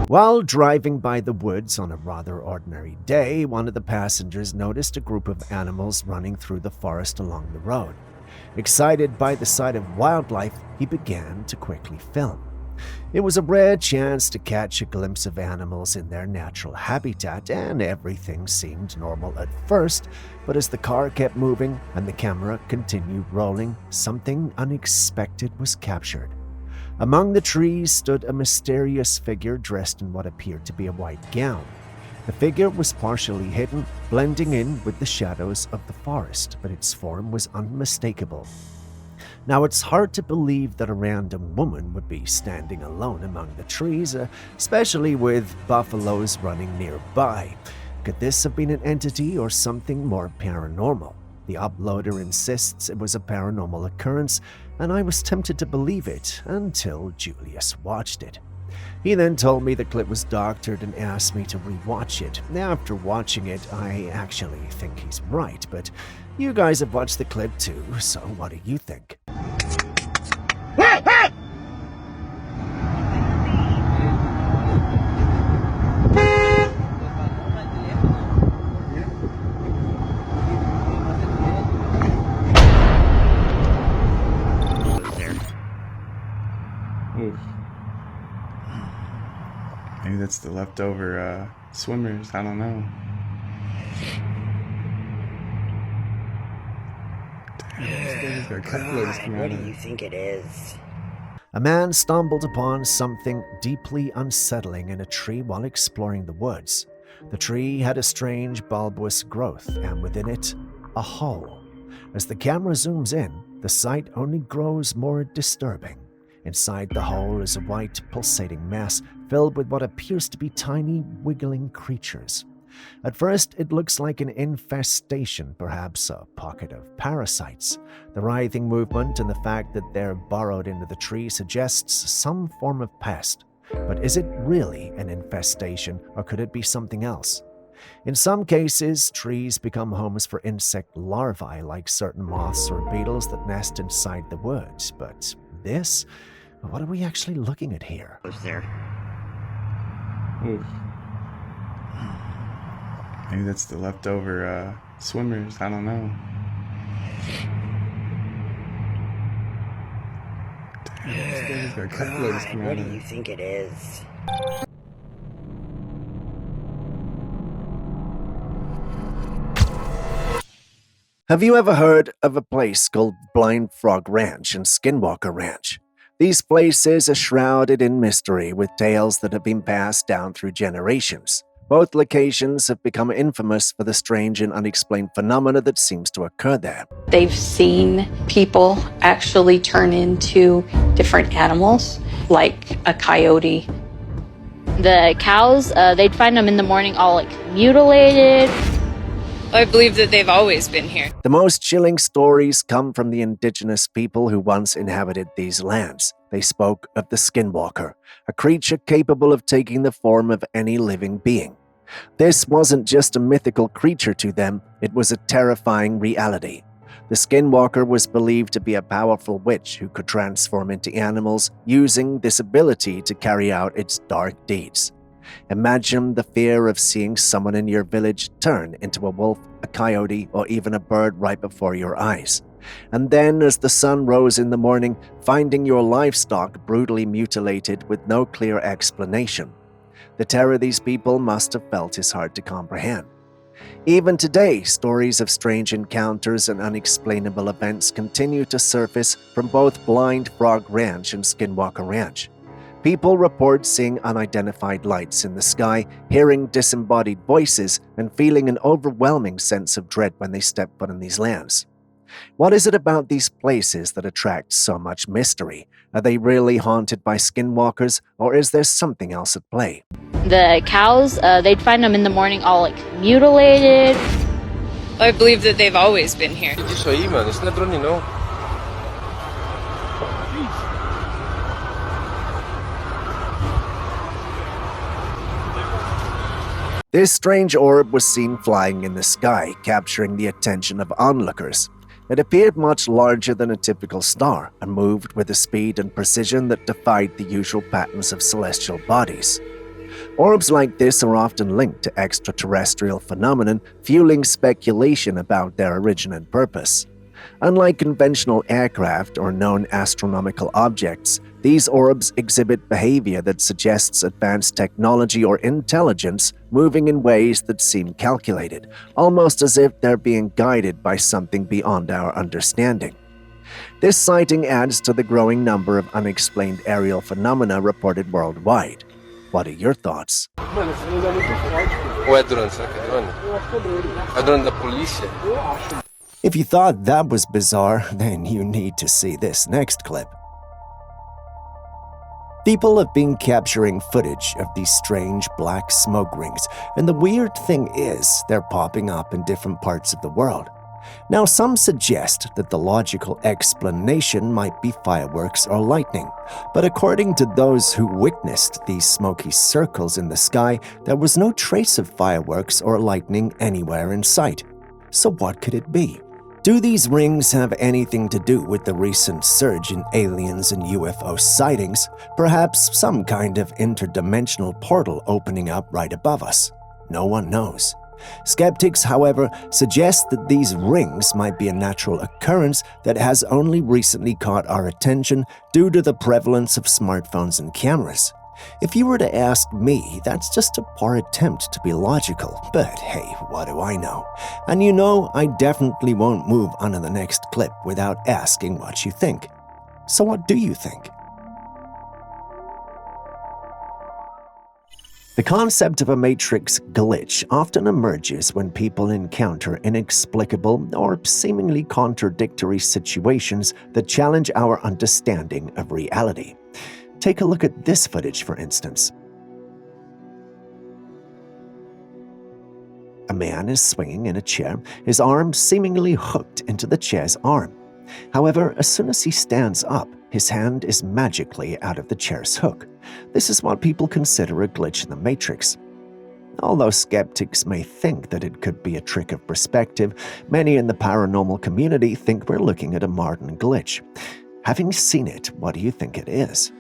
While driving by the woods on a rather ordinary day, one of the passengers noticed a group of animals running through the forest along the road. Excited by the sight of wildlife, he began to quickly film. It was a rare chance to catch a glimpse of animals in their natural habitat, and everything seemed normal at first, but as the car kept moving and the camera continued rolling, something unexpected was captured. Among the trees stood a mysterious figure dressed in what appeared to be a white gown. The figure was partially hidden, blending in with the shadows of the forest, but its form was unmistakable. Now, it's hard to believe that a random woman would be standing alone among the trees, especially with buffaloes running nearby. Could this have been an entity or something more paranormal? The uploader insists it was a paranormal occurrence, and I was tempted to believe it until Julius watched it. He then told me the clip was doctored and asked me to rewatch it. After watching it, I actually think he's right, but you guys have watched the clip too, so what do you think? Maybe that's the leftover swimmers, I don't know. God, what do you think it is? A man stumbled upon something deeply unsettling in a tree while exploring the woods. The tree had a strange bulbous growth, and within it, a hole. As the camera zooms in, the sight only grows more disturbing. Inside the hole is a white, pulsating mass filled with what appears to be tiny, wiggling creatures. At first, it looks like an infestation, perhaps a pocket of parasites. The writhing movement and the fact that they're burrowed into the tree suggests some form of pest. But is it really an infestation, or could it be something else? In some cases, trees become homes for insect larvae like certain moths or beetles that nest inside the woods. But this? What are we actually looking at here? Was there? Maybe that's the leftover swimmers, I don't know. God, what do you think it is? Have you ever heard of a place called Blind Frog Ranch and Skinwalker Ranch? These places are shrouded in mystery with tales that have been passed down through generations. Both locations have become infamous for the strange and unexplained phenomena that seems to occur there. They've seen people actually turn into different animals, like a coyote. The cows, they'd find them in the morning all mutilated. I believe that they've always been here. The most chilling stories come from the indigenous people who once inhabited these lands. They spoke of the Skinwalker, a creature capable of taking the form of any living being. This wasn't just a mythical creature to them, it was a terrifying reality. The Skinwalker was believed to be a powerful witch who could transform into animals, using this ability to carry out its dark deeds. Imagine the fear of seeing someone in your village turn into a wolf, a coyote, or even a bird right before your eyes. And then, as the sun rose in the morning, finding your livestock brutally mutilated with no clear explanation. The terror these people must have felt is hard to comprehend. Even today, stories of strange encounters and unexplainable events continue to surface from both Blind Frog Ranch and Skinwalker Ranch. People report seeing unidentified lights in the sky, hearing disembodied voices, and feeling an overwhelming sense of dread when they step foot in these lands. What is it about these places that attracts so much mystery? Are they really haunted by skinwalkers, or is there something else at play? The cows, they'd find them in the morning all mutilated. I believe that they've always been here. This strange orb was seen flying in the sky, capturing the attention of onlookers. It appeared much larger than a typical star and moved with a speed and precision that defied the usual patterns of celestial bodies. Orbs like this are often linked to extraterrestrial phenomenon, fueling speculation about their origin and purpose. Unlike conventional aircraft or known astronomical objects, these orbs exhibit behavior that suggests advanced technology or intelligence moving in ways that seem calculated, almost as if they're being guided by something beyond our understanding. This sighting adds to the growing number of unexplained aerial phenomena reported worldwide. What are your thoughts? If you thought that was bizarre, then you need to see this next clip. People have been capturing footage of these strange black smoke rings, and the weird thing is, they're popping up in different parts of the world. Now, some suggest that the logical explanation might be fireworks or lightning, but according to those who witnessed these smoky circles in the sky, there was no trace of fireworks or lightning anywhere in sight. So what could it be? Do these rings have anything to do with the recent surge in aliens and UFO sightings? Perhaps some kind of interdimensional portal opening up right above us? No one knows. Skeptics, however, suggest that these rings might be a natural occurrence that has only recently caught our attention due to the prevalence of smartphones and cameras. If you were to ask me, that's just a poor attempt to be logical, but hey, what do I know? And you know, I definitely won't move on to the next clip without asking what you think. So what do you think? The concept of a matrix glitch often emerges when people encounter inexplicable or seemingly contradictory situations that challenge our understanding of reality. Take a look at this footage, for instance. A man is swinging in a chair, his arm seemingly hooked into the chair's arm. However, as soon as he stands up, his hand is magically out of the chair's hook. This is what people consider a glitch in the matrix. Although skeptics may think that it could be a trick of perspective, many in the paranormal community think we're looking at a modern glitch. Having seen it, what do you think it is?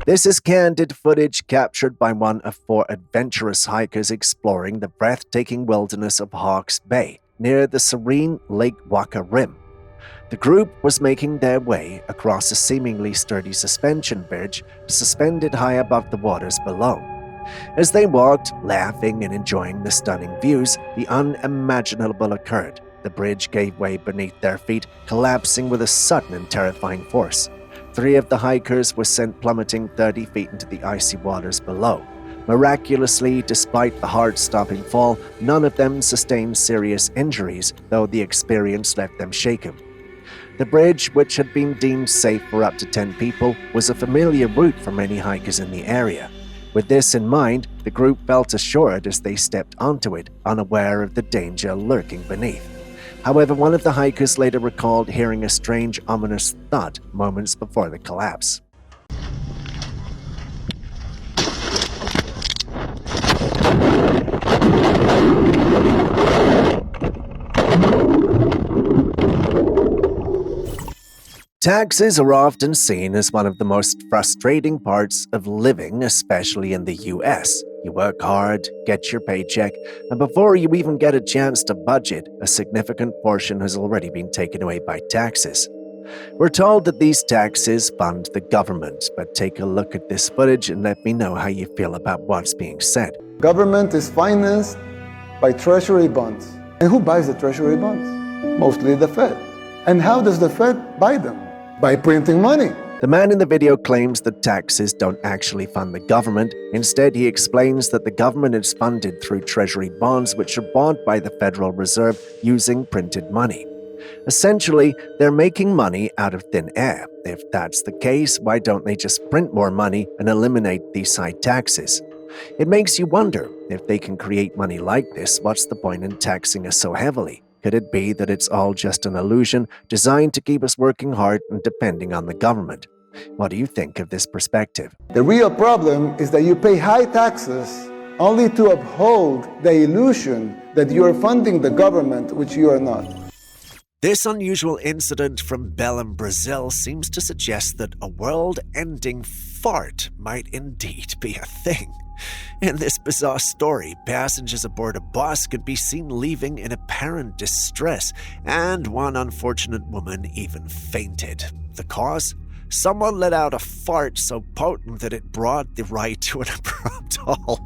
This is candid footage captured by one of 4 adventurous hikers exploring the breathtaking wilderness of Hawke's Bay, near the serene Lake Waka Rim. The group was making their way across a seemingly sturdy suspension bridge suspended high above the waters below. As they walked, laughing and enjoying the stunning views, the unimaginable occurred. The bridge gave way beneath their feet, collapsing with a sudden and terrifying force. 3 of the hikers were sent plummeting 30 feet into the icy waters below. Miraculously, despite the heart-stopping fall, none of them sustained serious injuries, though the experience left them shaken. The bridge, which had been deemed safe for up to 10 people, was a familiar route for many hikers in the area. With this in mind, the group felt assured as they stepped onto it, unaware of the danger lurking beneath. However, one of the hikers later recalled hearing a strange, ominous thud moments before the collapse. Taxes are often seen as one of the most frustrating parts of living, especially in the US. You work hard, get your paycheck, and before you even get a chance to budget, a significant portion has already been taken away by taxes. We're told that these taxes fund the government, but take a look at this footage and let me know how you feel about what's being said. Government is financed by treasury bonds. And who buys the treasury bonds? Mostly the Fed. And how does the Fed buy them? By printing money. The man in the video claims that taxes don't actually fund the government. Instead, he explains that the government is funded through treasury bonds, which are bought by the Federal Reserve using printed money. Essentially, they're making money out of thin air. If that's the case, why don't they just print more money and eliminate these high taxes? It makes you wonder, if they can create money like this, what's the point in taxing us so heavily? Could it be that it's all just an illusion designed to keep us working hard and depending on the government? What do you think of this perspective? The real problem is that you pay high taxes only to uphold the illusion that you are funding the government, which you are not. This unusual incident from Belém, Brazil seems to suggest that a world-ending fart might indeed be a thing. In this bizarre story, passengers aboard a bus could be seen leaving in apparent distress, and one unfortunate woman even fainted. The cause? Someone let out a fart so potent that it brought the ride to an abrupt halt.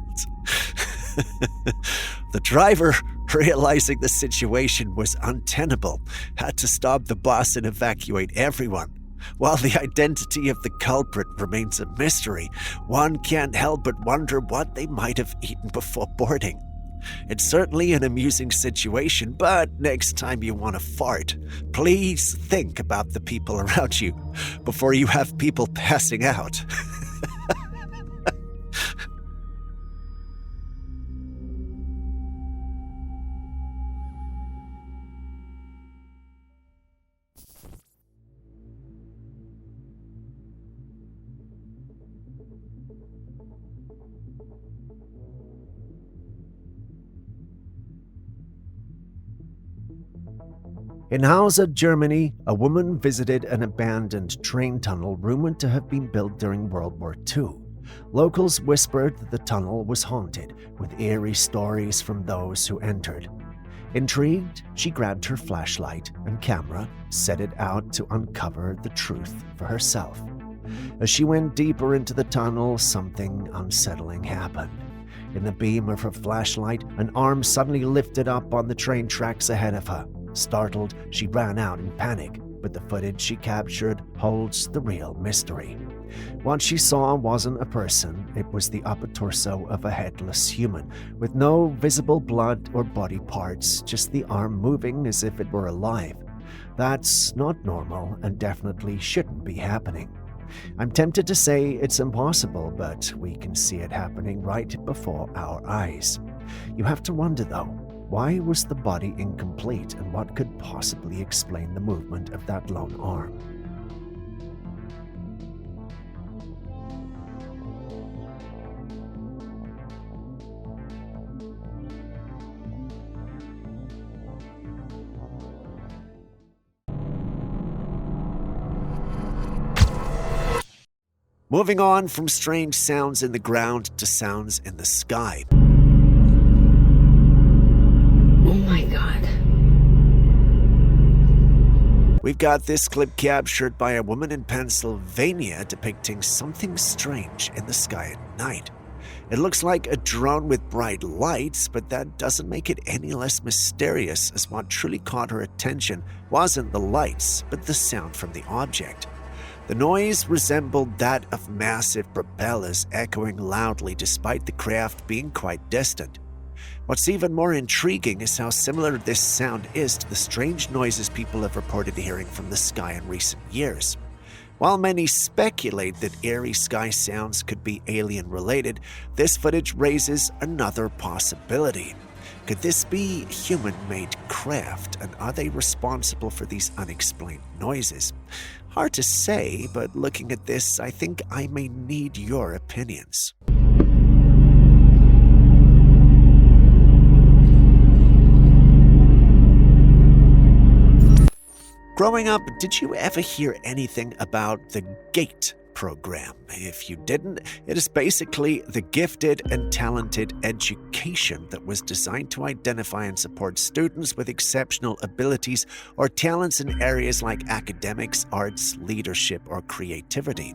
The driver, realizing the situation was untenable, had to stop the bus and evacuate everyone. While the identity of the culprit remains a mystery, one can't help but wonder what they might have eaten before boarding. It's certainly an amusing situation, but next time you want to fart, please think about the people around you before you have people passing out. In Hausa, Germany, a woman visited an abandoned train tunnel rumored to have been built during World War II. Locals whispered that the tunnel was haunted, with eerie stories from those who entered. Intrigued, she grabbed her flashlight and camera, set it out to uncover the truth for herself. As she went deeper into the tunnel, something unsettling happened. In the beam of her flashlight, an arm suddenly lifted up on the train tracks ahead of her. Startled, she ran out in panic, but the footage she captured holds the real mystery. What she saw wasn't a person, it was the upper torso of a headless human, with no visible blood or body parts, just the arm moving as if it were alive. That's not normal and definitely shouldn't be happening. I'm tempted to say it's impossible, but we can see it happening right before our eyes. You have to wonder, though, why was the body incomplete, and what could possibly explain the movement of that lone arm? Moving on from strange sounds in the ground to sounds in the sky. Oh my God. We've got this clip captured by a woman in Pennsylvania depicting something strange in the sky at night. It looks like a drone with bright lights, but that doesn't make it any less mysterious, as what truly caught her attention wasn't the lights, but the sound from the object. The noise resembled that of massive propellers echoing loudly despite the craft being quite distant. What's even more intriguing is how similar this sound is to the strange noises people have reported hearing from the sky in recent years. While many speculate that eerie sky sounds could be alien-related, this footage raises another possibility. Could this be human-made craft, and are they responsible for these unexplained noises? Hard to say, but looking at this, I think I may need your opinions. Growing up, did you ever hear anything about the GATE program? If you didn't, it is basically the Gifted and Talented Education that was designed to identify and support students with exceptional abilities or talents in areas like academics, arts, leadership, or creativity.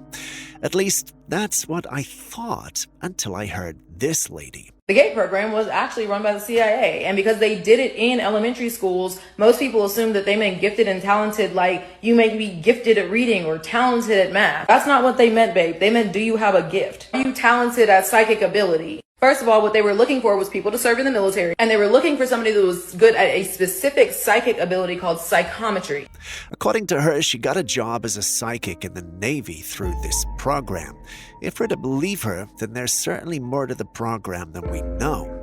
At least that's what I thought until I heard this lady. The GATE program was actually run by the CIA, and because they did it in elementary schools, most people assumed that they meant gifted and talented, like you may be gifted at reading or talented at math. That's not what they meant, babe. They meant, do you have a gift? Are you talented at psychic ability? First of all, what they were looking for was people to serve in the military, and they were looking for somebody that was good at a specific psychic ability called psychometry. According to her, she got a job as a psychic in the Navy through this program. If we're to believe her, then there's certainly more to the program than we know.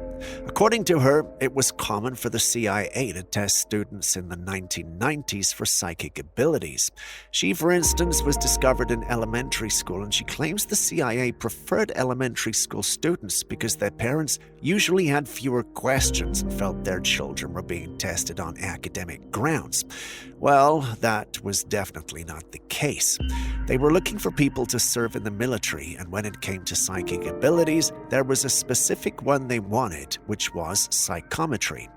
According to her, it was common for the CIA to test students in the 1990s for psychic abilities. She, for instance, was discovered in elementary school, and she claims the CIA preferred elementary school students because their parents usually had fewer questions and felt their children were being tested on academic grounds. Well, that was definitely not the case. They were looking for people to serve in the military, and when it came to psychic abilities, there was a specific one they wanted, which was psychometry.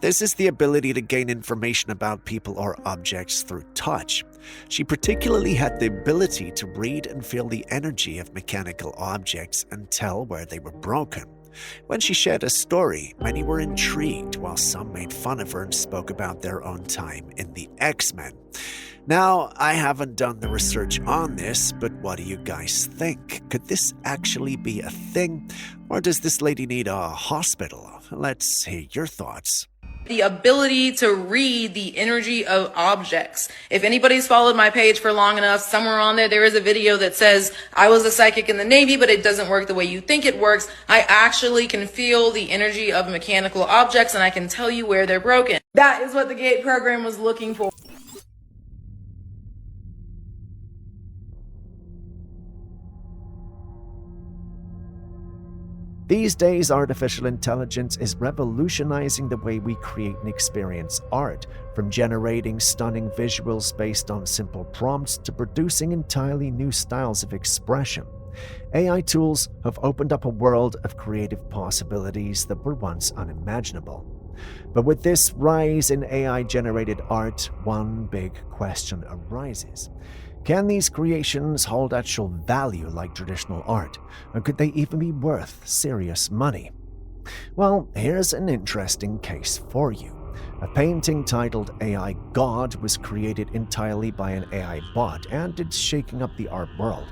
This is the ability to gain information about people or objects through touch. She particularly had the ability to read and feel the energy of mechanical objects and tell where they were broken. When she shared a story, many were intrigued, while some made fun of her and spoke about their own time in the X-Men. Now, I haven't done the research on this, but what do you guys think? Could this actually be a thing, or does this lady need a hospital? Let's hear your thoughts. The ability to read the energy of objects. If anybody's followed my page for long enough, somewhere on there is a video that says, I was a psychic in the Navy, but it doesn't work the way you think it works. I actually can feel the energy of mechanical objects, and I can tell you where they're broken. That is what the GATE program was looking for. These days, artificial intelligence is revolutionizing the way we create and experience art, from generating stunning visuals based on simple prompts to producing entirely new styles of expression. AI tools have opened up a world of creative possibilities that were once unimaginable. But with this rise in AI-generated art, one big question arises. Can these creations hold actual value like traditional art, or could they even be worth serious money? Well, here's an interesting case for you. A painting titled AI God was created entirely by an AI bot, and it's shaking up the art world.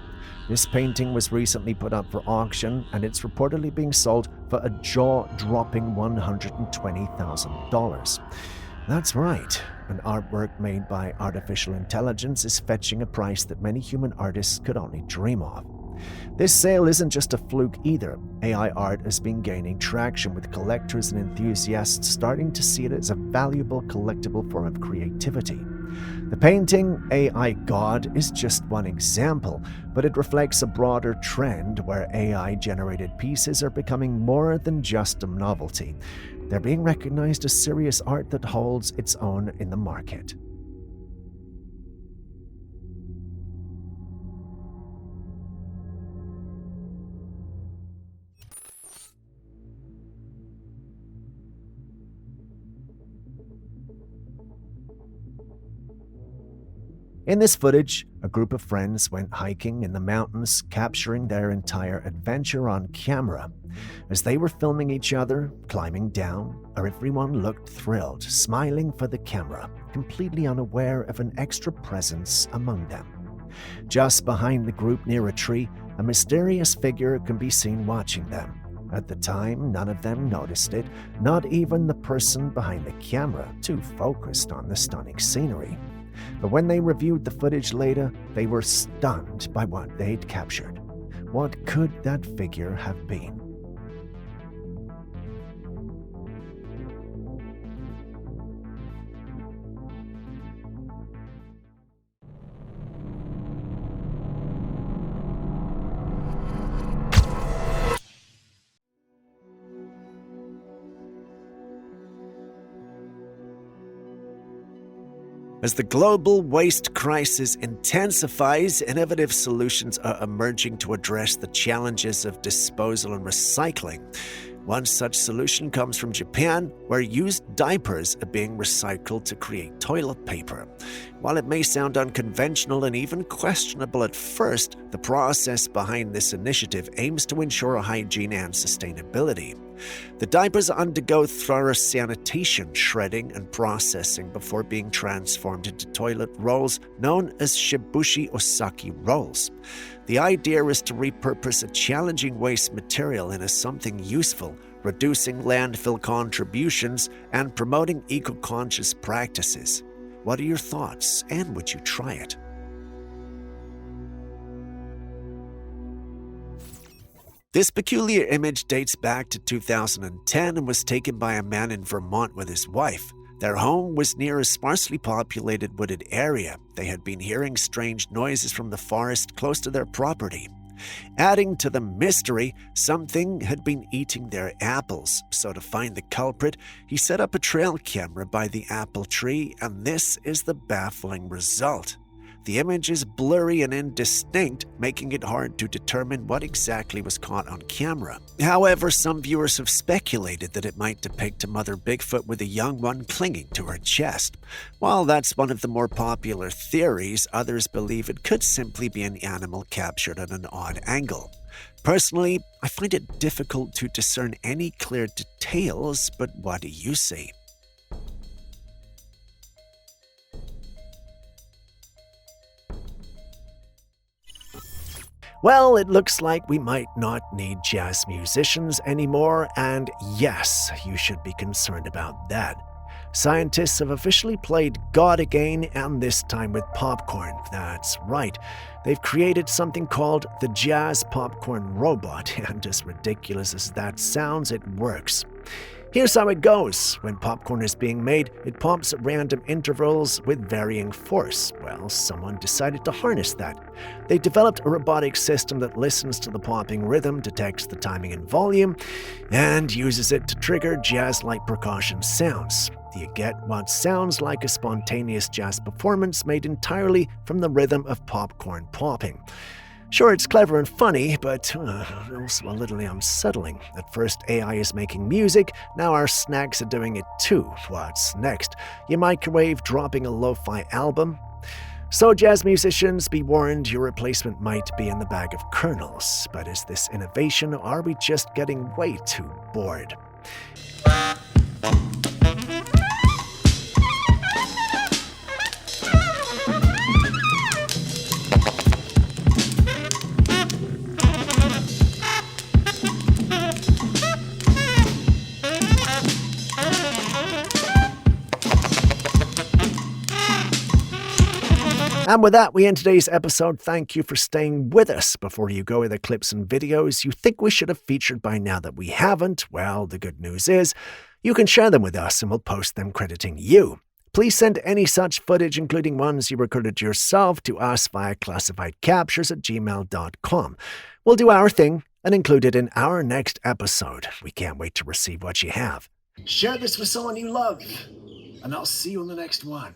This painting was recently put up for auction, and it's reportedly being sold for a jaw-dropping $120,000. That's right. An artwork made by artificial intelligence is fetching a price that many human artists could only dream of. This sale isn't just a fluke either. AI art has been gaining traction, with collectors and enthusiasts starting to see it as a valuable collectible form of creativity. The painting, AI God, is just one example, but it reflects a broader trend where AI-generated pieces are becoming more than just a novelty. They're being recognized as serious art that holds its own in the market. In this footage, a group of friends went hiking in the mountains, capturing their entire adventure on camera. As they were filming each other, climbing down, everyone looked thrilled, smiling for the camera, completely unaware of an extra presence among them. Just behind the group near a tree, a mysterious figure can be seen watching them. At the time, none of them noticed it, not even the person behind the camera, too focused on the stunning scenery. But when they reviewed the footage later, they were stunned by what they'd captured. What could that figure have been? As the global waste crisis intensifies, innovative solutions are emerging to address the challenges of disposal and recycling. One such solution comes from Japan, where used diapers are being recycled to create toilet paper. While it may sound unconventional and even questionable at first, the process behind this initiative aims to ensure hygiene and sustainability. The diapers undergo thorough sanitation, shredding, and processing before being transformed into toilet rolls known as shibushi osaki rolls. The idea is to repurpose a challenging waste material into something useful, reducing landfill contributions and promoting eco-conscious practices. What are your thoughts, and would you try it? This peculiar image dates back to 2010 and was taken by a man in Vermont with his wife. Their home was near a sparsely populated wooded area. They had been hearing strange noises from the forest close to their property. Adding to the mystery, something had been eating their apples, so to find the culprit, he set up a trail camera by the apple tree, and this is the baffling result. The image is blurry and indistinct, making it hard to determine what exactly was caught on camera. However, some viewers have speculated that it might depict a mother Bigfoot with a young one clinging to her chest. While that's one of the more popular theories, others believe it could simply be an animal captured at an odd angle. Personally, I find it difficult to discern any clear details, but what do you say? Well, it looks like we might not need jazz musicians anymore, and yes, you should be concerned about that. Scientists have officially played God again, and this time with popcorn. That's right. They've created something called the Jazz Popcorn Robot, and as ridiculous as that sounds, it works. Here's how it goes. When popcorn is being made, it pops at random intervals with varying force. Well, someone decided to harness that. They developed a robotic system that listens to the popping rhythm, detects the timing and volume, and uses it to trigger jazz-like percussion sounds. You get what sounds like a spontaneous jazz performance made entirely from the rhythm of popcorn popping. Sure, it's clever and funny, but also a little unsettling. At first, AI is making music, now our snacks are doing it too. What's next? Your microwave dropping a lo-fi album? So, jazz musicians, be warned, your replacement might be in the bag of kernels. But is this innovation, or are we just getting way too bored? And with that, we end today's episode. Thank you for staying with us. Before you go with the clips and videos you think we should have featured by now that we haven't, well, the good news is you can share them with us and we'll post them crediting you. Please send any such footage, including ones you recorded yourself, to us via classifiedcaptures@gmail.com. We'll do our thing and include it in our next episode. We can't wait to receive what you have. Share this with someone you love, and I'll see you in the next one.